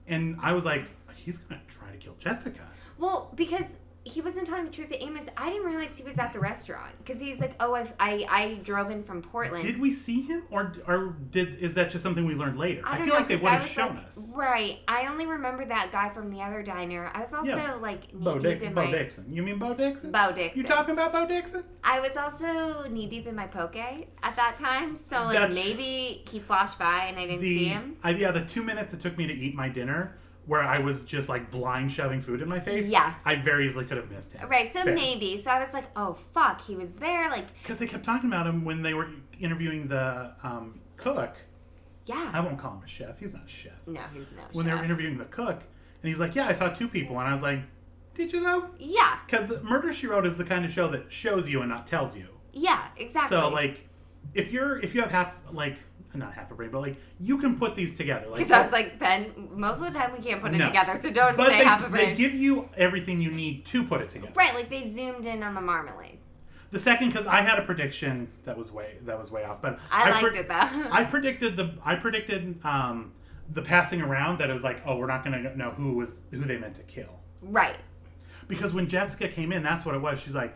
and I was like, he's gonna try to kill Jessica. Well, because he wasn't telling the truth to Amos. I didn't realize he was at the restaurant because he's like, "Oh, I drove in from Portland." Did we see him, or is that just something we learned later? I feel like they would have shown us. Right. I only remember that guy from the other diner. I was also like knee deep in Bo Dixon. You mean Bo Dixon? Bo Dixon. You talking about Bo Dixon? I was also knee deep in my poke at that time, so like maybe he flashed by and I didn't see him. The 2 minutes it took me to eat my dinner, where I was just like blind shoving food in my face. Yeah. I very easily could have missed him. Right. So maybe. So I was like, oh fuck, he was there. Like because they kept talking about him when they were interviewing the cook. Yeah. I won't call him a chef. He's not a chef. No, he's not. When they were interviewing the cook, and he's like, "Yeah, I saw two people," and I was like, "Did you though?" Yeah. Because Murder, She Wrote is the kind of show that shows you and not tells you. Yeah, exactly. So like, if you have not half a brain, but like you can put these together. Because I was like, Ben, most of the time we can't put it together, so don't say half a brain. They give you everything you need to put it together. Right, like they zoomed in on the marmalade. The second, because I had a prediction that was way off, but I liked it though. I predicted the passing around that it was like, oh, we're not going to know who they meant to kill. Right. Because when Jessica came in, that's what it was. She's like,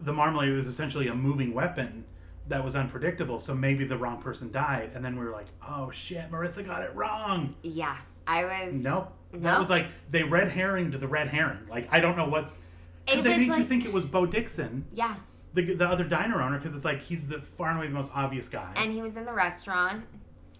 the marmalade was essentially a moving weapon that was unpredictable, so maybe the wrong person died. And then we were like, oh shit, Marissa got it wrong. Yeah, I was... Nope. That was like, they red herringed the red herring. Like, I don't know what... Because they made you think it was Bo Dixon. Yeah. The other diner owner, because it's like, he's the far and away the most obvious guy. And he was in the restaurant.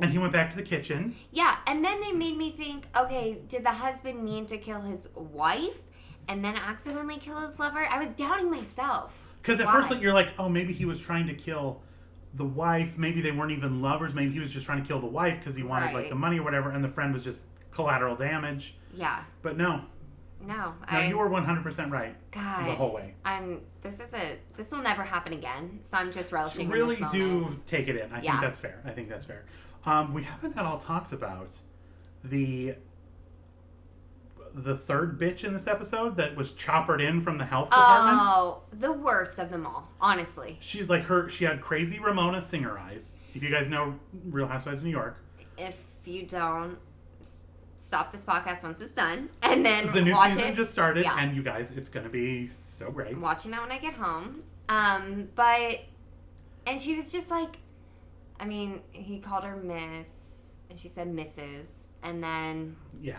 And he went back to the kitchen. Yeah, and then they made me think, okay, did the husband mean to kill his wife and then accidentally kill his lover? I was doubting myself. Because at first, like, you're like, oh, maybe he was trying to kill the wife. Maybe they weren't even lovers. Maybe he was just trying to kill the wife because he wanted, like, the money or whatever. And the friend was just collateral damage. Yeah. But no. No. You were 100% right. God. The whole way. This will never happen again. So I'm just relishing really in this moment. do take it in. I think that's fair. We haven't at all talked about the third bitch in this episode that was choppered in from the health department. Oh, the worst of them all, honestly. She's like she had crazy Ramona Singer eyes. If you guys know Real Housewives of New York. If you don't, stop this podcast once it's done and then the new watch season it. just started, and you guys, it's going to be so great. I'm watching that when I get home. And she was just like, I mean, he called her Miss, and she said Mrs. And then... Yeah.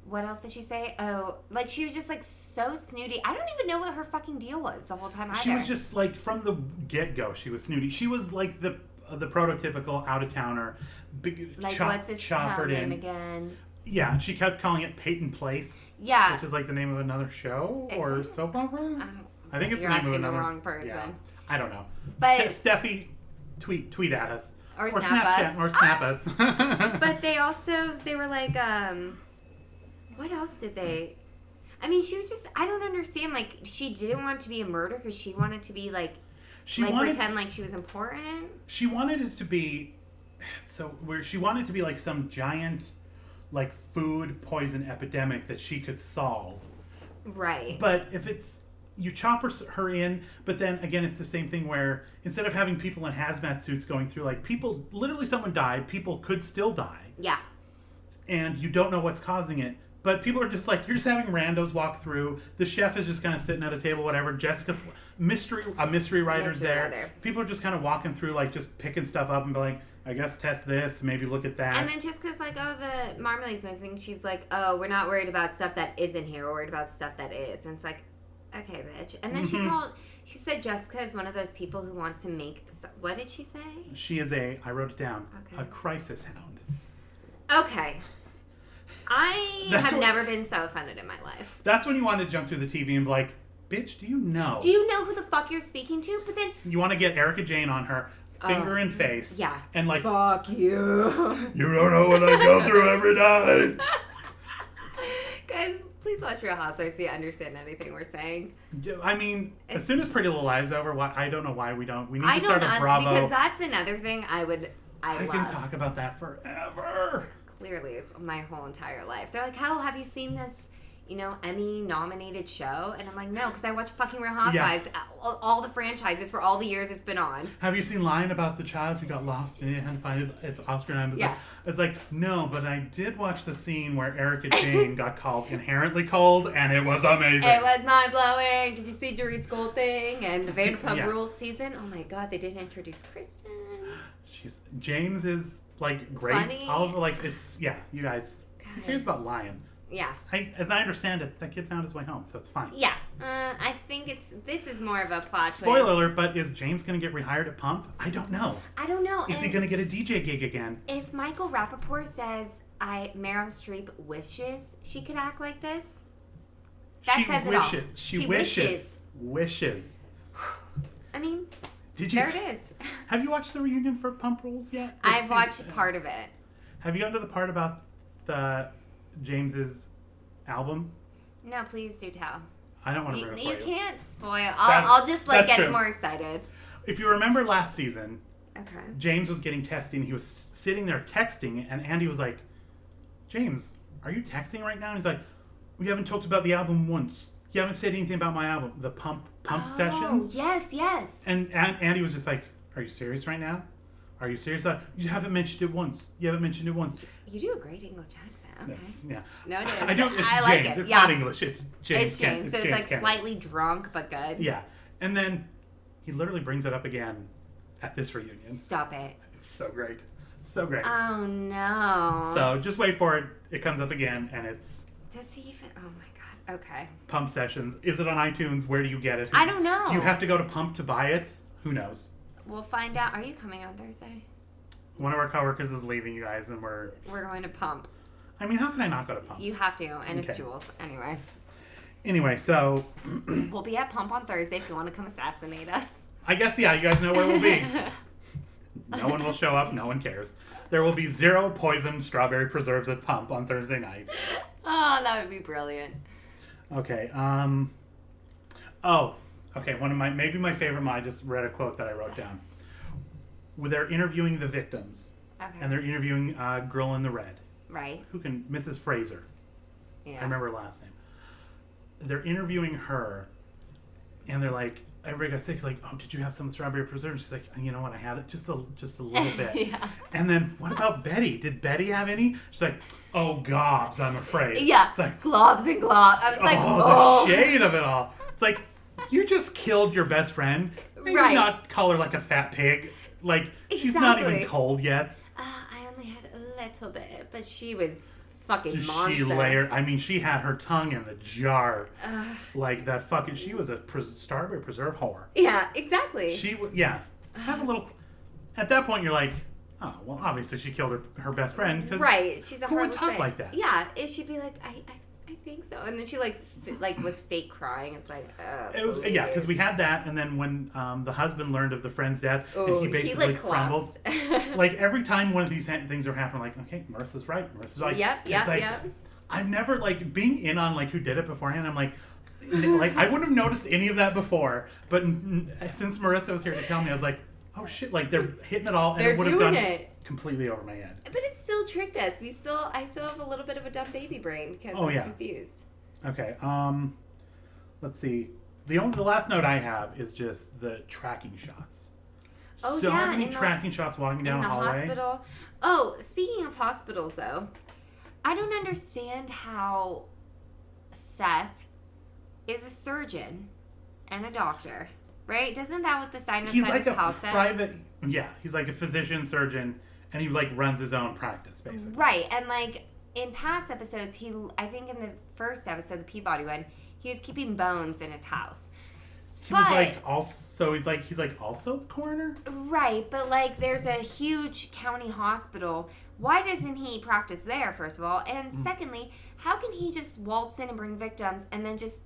What else did she say? Oh, like, she was just, like, so snooty. I don't even know what her fucking deal was the whole time either. She was just, like, from the get-go, she was snooty. She was, like, the prototypical out-of-towner. Like, what's his town name again? Yeah, and she kept calling it Peyton Place. Yeah. Which is, like, the name of another show or soap opera? I think it's the name of another... You're asking the wrong person. Yeah, I don't know. But Steffi, tweet at us. Or snap us. Or snap us. But they were like, what else did they... I mean, she was just... I don't understand. Like, she didn't want to be a murder because she wanted to be, like... pretend like she was important. She wanted it to be... She wanted to be, like, some giant, like, food poison epidemic that she could solve. Right. But if it's... You chop her in, but then, again, it's the same thing where instead of having people in hazmat suits going through, like, people... Literally, someone died. People could still die. Yeah. And you don't know what's causing it. But people are just like, you're just having randos walk through. The chef is just kind of sitting at a table, whatever. Jessica, a mystery writer's there. People are just kind of walking through, like, just picking stuff up and be like, I guess test this, maybe look at that. And then Jessica's like, oh, the marmalade's missing. She's like, oh, we're not worried about stuff that isn't here. We're worried about stuff that is. And it's like, okay, bitch. And then she said Jessica is one of those people who wants to make, what did she say? She is I wrote it down, a crisis hound. Okay. I have never been so offended in my life. That's when you want to jump through the TV and be like, bitch, do you know? Do you know who the fuck you're speaking to? But then... You want to get Erica Jane on her, finger in face. Yeah. And like... Fuck you. You don't know what I go through every night. Guys, please watch Real Housewives so you understand anything we're saying. I mean, as soon as Pretty Little Lies over, I don't know why we don't. We need to start a Bravo. Because that's another thing I love. Can talk about that forever. Clearly, it's my whole entire life. They're like, "How have you seen this, Emmy-nominated show?" And I'm like, "No, because I watch fucking Real Housewives, all the franchises for all the years it's been on." Have you seen Lying about the child who got lost and had to find its Oscar nominated? Yeah. It's like, no, but I did watch the scene where Erica Jane got called Inherently Cold, and it was amazing. It was mind-blowing. Did you see Dorit's Gold thing and the Vanderpump Rules season? Oh my god, they didn't introduce Kristen. James is... like, great. Funny. All of like, it's, you guys, who cares about Lion? Yeah. As I understand it, that kid found his way home, so it's fine. Yeah. I think this is more of a plot twist. Spoiler alert, but is James going to get rehired at Pump? I don't know. Is he going to get a DJ gig again? If Michael Rappaport says Meryl Streep wishes she could act like this, that says it all. She wishes. I mean... There it is. Have you watched the reunion for Pump Rules yet? I've watched part of it. Have you gotten to the part about James's album? No, please do tell. I don't want to ruin it for you. You can't spoil. I'll just get more excited. If you remember last season, okay, James was getting testing. He was sitting there texting, and Andy was like, "James, are you texting right now?" And he's like, "We haven't talked about the album once. You haven't said anything about my album, the Pump sessions." Yes. And Andy was just like, "Are you serious right now? Are you serious? You haven't mentioned it once. You You do a great English accent. Okay. No, it is. I don't. It's I like James. it. It's not English. It's James. It's James. So it's like Kennedy. slightly drunk but good. Yeah, and then he literally brings it up again at this reunion. Stop it. It's so great. So great. Oh no. So just wait for it. It comes up again, and it's. Does he even? Oh my god. Okay. Pump Sessions. Is it on iTunes? Where do you get it? I don't know. Do you have to go to Pump to buy it? Who knows? We'll find out. Are you coming on Thursday? One of our coworkers is leaving, you guys, and we're going to Pump. I mean, how can I not go to Pump? You have to, and it's Jules. Anyway, so... we'll be at Pump on Thursday if you want to come assassinate us. I guess, you guys know where we'll be. No one will show up. No one cares. There will be 0 poisoned strawberry preserves at Pump on Thursday night. Oh, that would be brilliant. Okay, okay, maybe my favorite I just read a quote that I wrote down. They're interviewing the victims. Okay. And they're interviewing Girl in the Red. Right. Mrs. Fraser. Yeah. I remember her last name. They're interviewing her, and they're like, everybody got sick. He's like, oh, did you have some strawberry preserve? She's like, you know what, I had it just a little bit. Yeah. And then, what about Betty? Did Betty have any? She's like, oh, gobs, I'm afraid. Yeah. It's like, globs and globs. I was like, the shade of it all. It's like, you just killed your best friend. Maybe not call her like a fat pig. Like, she's not even Exactly. cold yet. I only had a little bit, but she was fucking She monster. layered. I mean, she had her tongue in the jar. Like that fucking. She was a Strawberry Preserve whore. Yeah, exactly. Yeah. Have a little. At that point, you're like, oh, well, obviously she killed her best friend. Cause right. She's a who would heartless talk bitch. like that? Yeah, she'd be like, I think so, and then she like was fake crying. It's like, It was because we had that, and then when the husband learned of the friend's death, and he basically like crumbled. Like every time one of these things are happening, like, okay, Marissa's right. Marissa's right. Yep. I've never like being in on like who did it beforehand. I'm like I wouldn't have noticed any of that before, but since Marissa was here to tell me, I was like, oh shit, like they're hitting it all, and it would have gone completely over my head. But it still tricked us. I still have a little bit of a dumb baby brain because I was confused. Okay. Let's see. The last note I have is just the tracking shots. Oh, so yeah, many tracking shots walking down the hallway. Hospital. Oh, speaking of hospitals, though, I don't understand how Seth is a surgeon and a doctor, right? Doesn't that what the sign He's outside like his a house says? private. Yeah, he's like a physician surgeon, and he like runs his own practice basically. Right, and like in past episodes, I think in the first episode, the Peabody one, he was keeping bones in his house. He was like also he's like also the coroner. Right, but like there's a huge county hospital. Why doesn't he practice there, first of all? And secondly, how can he just waltz in and bring victims and then just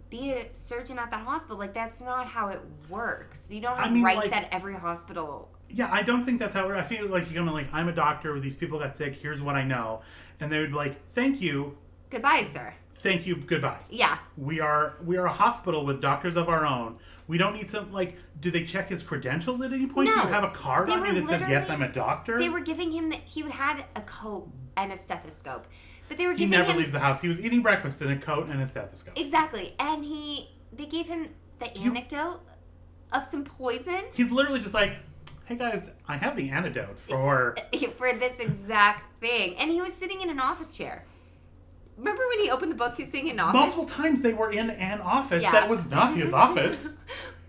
be a surgeon at that hospital? Like, that's not how it works. You don't have rights at every hospital. Yeah, I don't think that's how it works. I feel like you come in like, I'm a doctor, these people got sick, here's what I know. And they would be like, thank you. Goodbye, sir. Thank you, goodbye. Yeah. We are a hospital with doctors of our own. We don't need some, like, do they check his credentials at any point? No. Do you have a card on you that says, yes, I'm a doctor? They were giving him, he had a coat and a stethoscope. But they were giving He never him, leaves the house. He was eating breakfast in a coat and a stethoscope. Exactly. And they gave him the anecdote of some poison. He's literally just like, hey guys, I have the antidote for this exact thing. And he was sitting in an office chair. Remember when he opened the book, he was sitting in an office? Multiple times they were in an office that was not his office.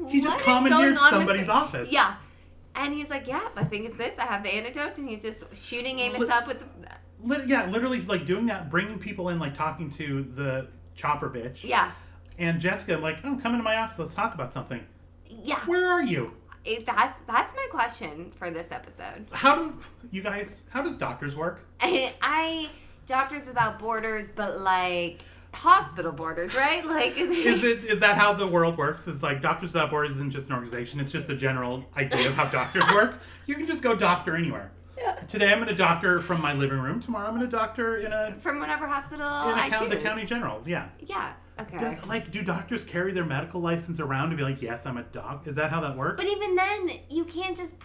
He just commandeered somebody's office. Yeah. And he's like, yeah, I think it's this. I have the antidote. And he's just shooting Amos up with the... literally like doing that, bringing people in, like talking to the chopper bitch. Yeah. And Jessica, like, oh, come into my office. Let's talk about something. Yeah. Where are you? That's my question for this episode. How does doctors work? Doctors Without Borders, but like hospital borders, right? Like, is that how the world works? Is like Doctors Without Borders isn't just an organization; it's just the general idea of how doctors work. You can just go doctor anywhere. Yeah. Today I'm going to doctor from my living room. Tomorrow I'm going to doctor from whatever hospital the county general. Yeah. Yeah. Okay. Do doctors carry their medical license around to be like, yes, I'm a doc? Is that how that works? But even then, you can't just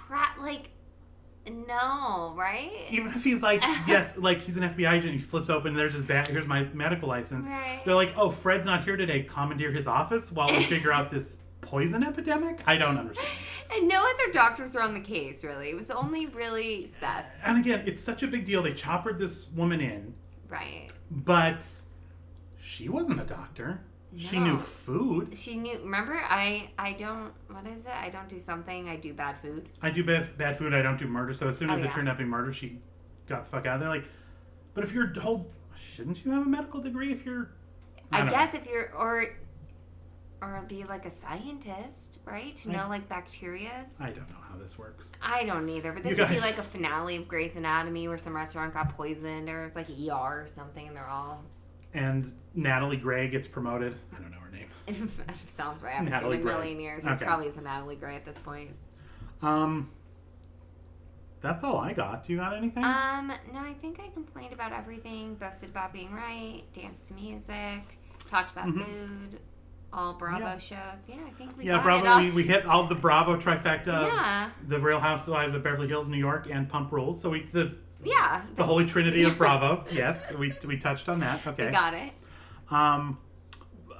no, right? Even if he's like, yes, like he's an FBI agent, he flips open, and there's his bag, here's my medical license. Right. They're like, oh, Fred's not here today, commandeer his office while we figure out this poison epidemic? I don't understand. And no other doctors were on the case, really. It was only really Seth. And again, it's such a big deal. They choppered this woman in. Right. But she wasn't a doctor. No. She knew food. She knew. Remember, I don't. What is it? I don't do something. I do bad food. I do bad food. I don't do murder. So as soon as it turned out to be murder, she got the fuck out of there. Like, but if you're told, shouldn't you have a medical degree if you're? I guess if you're or be like a scientist, right? To know like bacterias. I don't know how this works. I don't either. But this would be like a finale of Grey's Anatomy where some restaurant got poisoned, or it's like ER or something, and they're all. And Natalie Gray gets promoted. I don't know her name. Sounds right. I haven't seen it in a million years. It probably is a Natalie Gray at this point. That's all I got. Do you got anything? No, I think I complained about everything. Boasted about being right. Danced to music. Talked about food. All Bravo shows. Yeah, I think we got Bravo. it all. We hit all the Bravo trifecta. Yeah. The Real Housewives of Beverly Hills, New York, and Pump Rules. So the holy trinity of Bravo. Yes, we touched on that. Okay. We got it.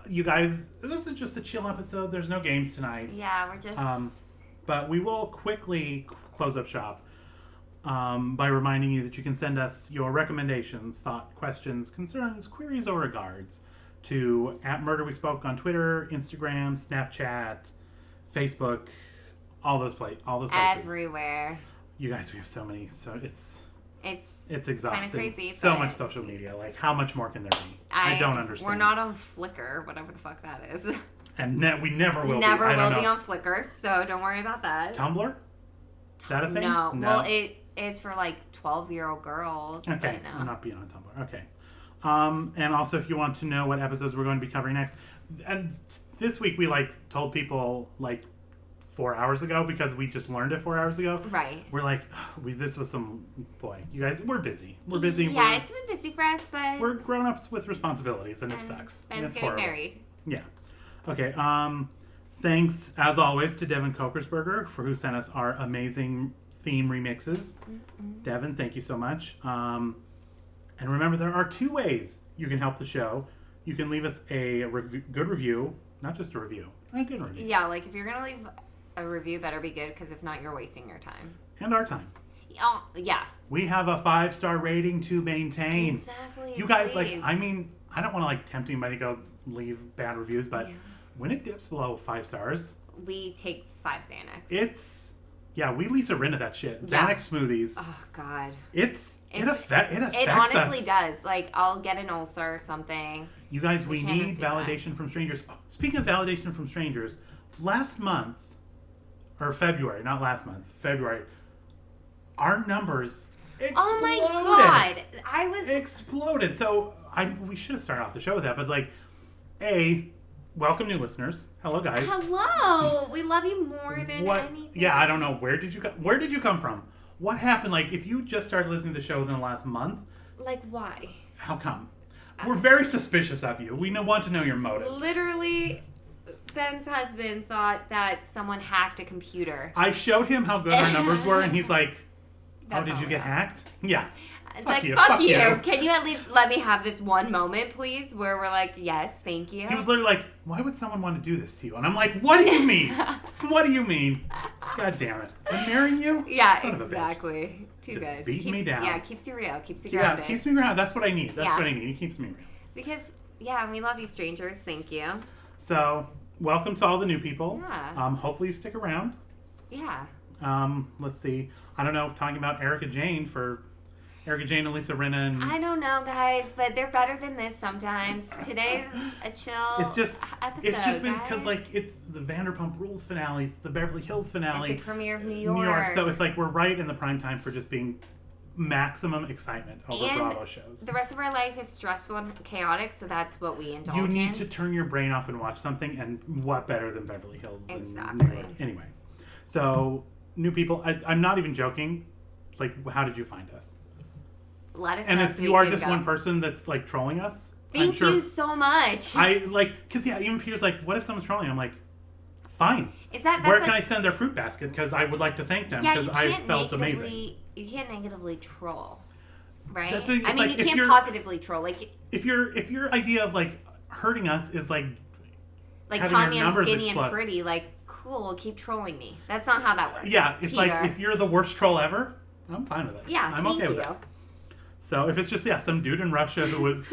You guys, this is just a chill episode. There's no games tonight. Yeah, we're just... but we will quickly close up shop by reminding you that you can send us your recommendations, thought, questions, concerns, queries, or regards to @MurderWeSpoke on Twitter, Instagram, Snapchat, Facebook, All those places. Everywhere. You guys, we have so many. So it's It's exhausting. kind of crazy. So but much social media. Like, how much more can there be? I don't understand. We're not on Flickr, whatever the fuck that is. And we never will Never be. will be on Flickr, so don't worry about that. Tumblr? Is that a thing? No. Well, it is for like 12-year-old girls. Okay, but no. I'm not being on Tumblr. Okay. And also, if you want to know what episodes we're going to be covering next, and this week we told people 4 hours ago because we just learned it 4 hours ago. Right. We're like, this was you guys, we're busy. We're busy. Yeah, it's been busy for us, but we're grown-ups with responsibilities, and it sucks. Ben's it's getting horrible. married. Yeah. Okay. Thanks, as always, to Devin Kokersberger who sent us our amazing theme remixes. Devin, thank you so much. And remember, there are 2 ways you can help the show. You can leave us a good review, not just a review, a good review. Yeah, if you're going to leave a review, better be good, because if not, you're wasting your time. And our time. Oh, yeah. We have a 5-star rating to maintain. Exactly. You guys, please. I don't want to tempt anybody to go leave bad reviews, but when it dips below 5 stars, we take 5 Xanax. We Lisa Rinna that shit. Xanax smoothies. Oh, God. It affects It honestly us. does. I'll get an ulcer or something. You guys, we can't need do that. validation from strangers. Oh, speaking of validation from strangers, last month, or February, not last month, February, our numbers exploded. Oh my God. Exploded. So we should have started off the show with that, but welcome new listeners. Hello, guys. Hello. We love you more than anything. Yeah, I don't know. Where did you come from? What happened? If you just started listening to the show within the last month. Why? How come? We're very suspicious of you. We want to know your motives. Literally, Ben's husband thought that someone hacked a computer. I showed him how good our numbers were, and he's like, That's did all you we get got. hacked? Yeah. It's Fuck fuck you. you. Can you at least let me have this one moment, please, where we're like, yes, thank you? He was literally like, why would someone want to do this to you? And I'm like, what do you mean? What do you mean? God damn it. I'm marrying you? Yeah, Son of a bitch. exactly. Too Just good. beating me down. Yeah, keeps you real. Keeps you Yeah, grounded. keeps me around. That's what I need. That's Yeah. what I need. He keeps me real. Because, we love you, strangers. Thank you. So, welcome to all the new people. Yeah. Hopefully you stick around. Yeah. Let's see. I don't know, talking about Erica Jane and Lisa Rinna and... I don't know, guys, but they're better than this sometimes. Today's a chill episode, It's just been guys. because it's the Vanderpump Rules finale, it's the Beverly Hills finale. It's the premiere of New York. So it's we're right in the prime time for just being maximum excitement over And Bravo shows. The rest of our life is stressful and chaotic, so that's what we indulge in. You need to turn your brain off and watch something, and what better than Beverly Hills and Exactly. New York? Anyway, so new people, I'm not even joking. How did you find us? Let us And know if so you we are can just go. one person that's trolling us, I'm Thank sure you so much. because even Peter's like, what if someone's trolling? I'm like, fine. That's Where can I send their fruit basket? Because I would like to thank them because I felt amazing. You can't negatively troll, right? That's the thing, I it's mean, like, you if can't you're- positively troll. If your idea of hurting us is like having telling our me I'm numbers skinny explode. and pretty, cool, keep trolling me. That's not how that works. Yeah, it's Peter. if you're the worst troll ever, I'm fine with it. Yeah, I'm thank okay with you. it. So if it's just some dude in Russia who was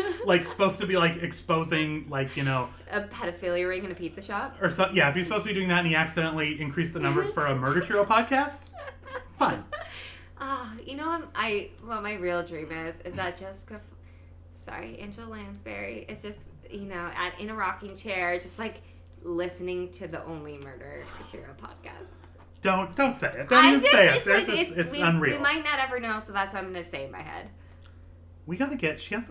supposed to be exposing a pedophilia ring in a pizza shop. or so, if he's supposed to be doing that and he accidentally increased the numbers for a Murder Shiro podcast, fine. You know what my real dream is that Angela Lansbury is just in a rocking chair, just listening to the Only Murder Shiro podcast. Don't say it. Don't even say it. It's unreal. We might not ever know, so that's what I'm gonna say in my head. We gotta get. She has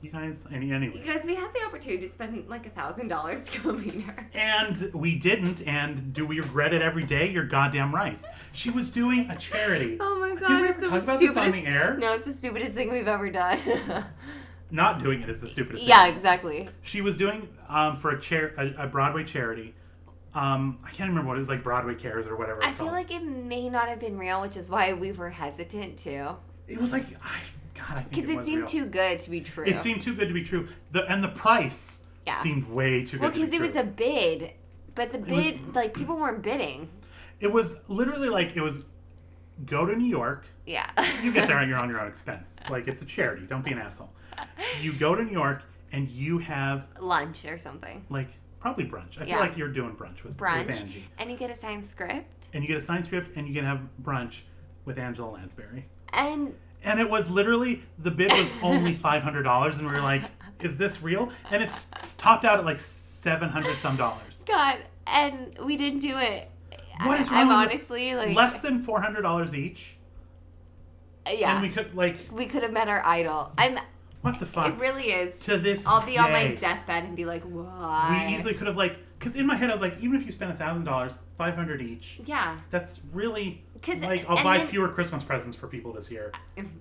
you guys. Anyway. You guys, we had the opportunity to spend $1,000 to go meet her. And we didn't, and do we regret it every day? You're goddamn right. She was doing a charity. Oh my god. Did we ever talk about this on the air? No, it's the stupidest thing we've ever done. Not doing it is the stupidest thing. Yeah, exactly. She was doing, for a Broadway charity, I can't remember what it was, Broadway Cares or whatever it's I feel called. like it may not have been real, which is why we were hesitant too. It was I think Because it was seemed real. too good to be true. It seemed too good to be true. And the price seemed way too good to be true. Well, because it was a bid, but the bid, people weren't bidding. It was literally it was go to New York. Yeah. You get there on your own expense. It's a charity. Don't be an asshole. You go to New York and you have lunch or something. probably brunch. I feel like you're doing brunch with Brunch. Angie. And you get a signed script. and you get a signed script, and you can have brunch with Angela Lansbury. And it was literally, the bid was only $500, and we were like, is this real? And it's topped out at like $700 some. God, and we didn't do it. What is wrong I'm with honestly like less than $400 each? Yeah. And we could have met our idol. What the fuck? It really is. To this I'll be day, on my deathbed and be like, why? we easily could have because in my head I was like, even if you spend $1,000, $500 each. Yeah. That's really I'll I'll buy fewer Christmas presents for people this year.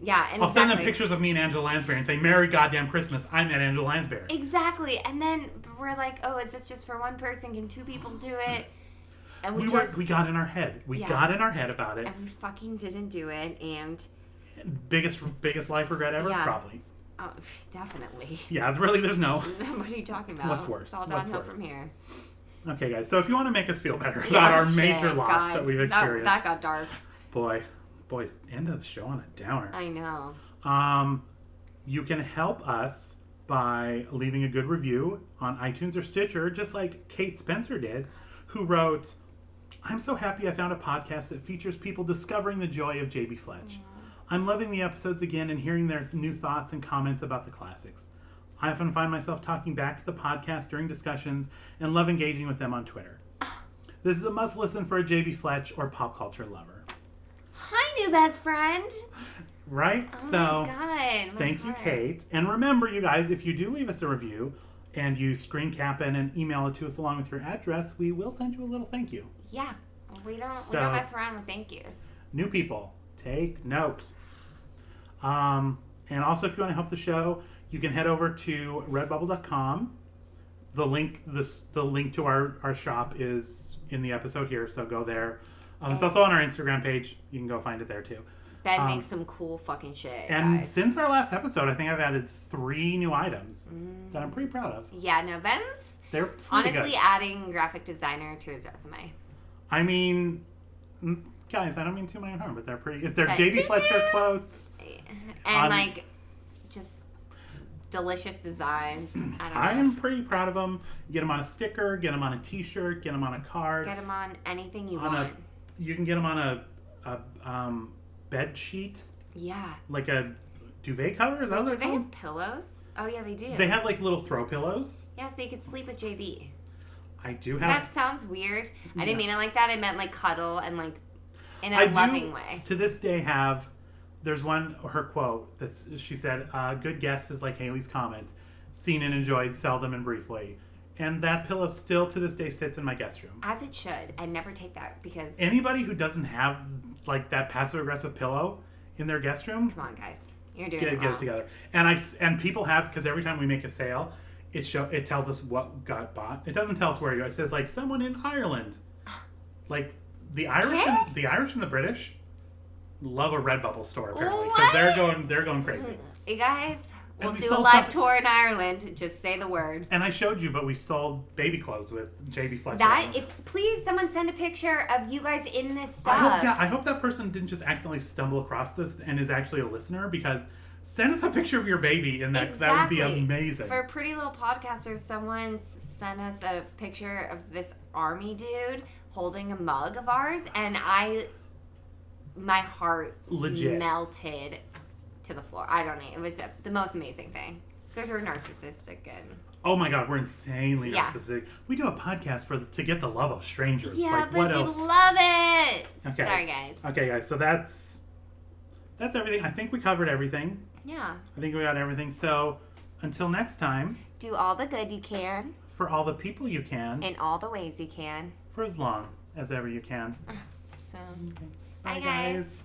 Yeah, and I'll send them pictures of me and Angela Lansbury and say, Merry goddamn Christmas, I'm at Angela Lansbury. Exactly. And then we're like, oh, is this just for one person? Can two people do it? And we got in our head. We got in our head about it. And we fucking didn't do it. And biggest life regret ever? Yeah. Probably. Oh, definitely. Yeah, really, there's no. What are you talking about? What's worse? It's all downhill from here. Okay, guys. So if you want to make us feel better about our major loss that we've experienced. That got dark. Boys, end of the show on a downer. I know. You can help us by leaving a good review on iTunes or Stitcher, just like Kate Spencer did, who wrote, I'm so happy I found a podcast that features people discovering the joy of J.B. Fletch. I'm loving the episodes again and hearing their new thoughts and comments about the classics. I often find myself talking back to the podcast during discussions and love engaging with them on Twitter. This is a must listen for a J.B. Fletch or pop culture lover. Hi, new best friend. Right? Oh so, my God. Thank you, Kate. And remember, you guys, if you do leave us a review and you screen cap it and email it to us along with your address, we will send you a little thank you. Yeah. We don't mess around with thank yous. New people, take note. And also, if you want to help the show, you can head over to redbubble.com. The link to our shop is in the episode here, so go there. It's also on our Instagram page. You can go find it there too. Ben makes some cool fucking shit, and guys. Since our last episode, I think I've added 3 new items that I'm pretty proud of. Yeah, no, Ben's they're pretty honestly good. Adding graphic designer to his resume. I mean, guys, I don't mean to my own harm, but they're pretty. If they're J.B. Fletcher quotes, and just delicious designs. I am pretty proud of them. Get them on a sticker, get them on a T-shirt, get them on a card. Get them on anything you want. You can get them on a bed sheet. Yeah. Like a duvet cover? Is that what they're called? Do they have pillows? Oh, yeah, they do. They have like little throw pillows. Yeah, so you could sleep with JB. I do have. That sounds weird. I didn't mean it like that. I meant like cuddle and like in a loving way. To this day there's her quote she said, good guess is like Haley's comment, seen and enjoyed seldom and briefly. And that pillow still to this day sits in my guest room. As it should. And never take that because... Anybody who doesn't have like that passive-aggressive pillow in their guest room... Come on, guys. You're doing it wrong. Get it together. And people have, because every time we make a sale, it tells us what got bought. It doesn't tell us where you go. It says, like, someone in Ireland. Like, the Irish and the British love a Redbubble store, apparently. Because they're going crazy. You guys... We'll do a sold live tour in Ireland. Just say the word. And I showed you, but we sold baby clothes with J.B. Fletcher. Please, someone send a picture of you guys in this stuff. I hope that person didn't just accidentally stumble across this and is actually a listener, because send us a picture of your baby, and that would be amazing. For Pretty Little Podcasters, someone sent us a picture of this army dude holding a mug of ours, and my heart melted to the floor. I don't know. It was the most amazing thing. Because we're narcissistic and... Oh my God, we're insanely narcissistic. We do a podcast to get the love of strangers. Yeah, like, but what we else? love it! Okay. Sorry, guys. Okay, guys, so that's everything. I think we covered everything. Yeah. I think we got everything. So, until next time... Do all the good you can. For all the people you can. In all the ways you can. For as long as ever you can. So, okay. bye guys.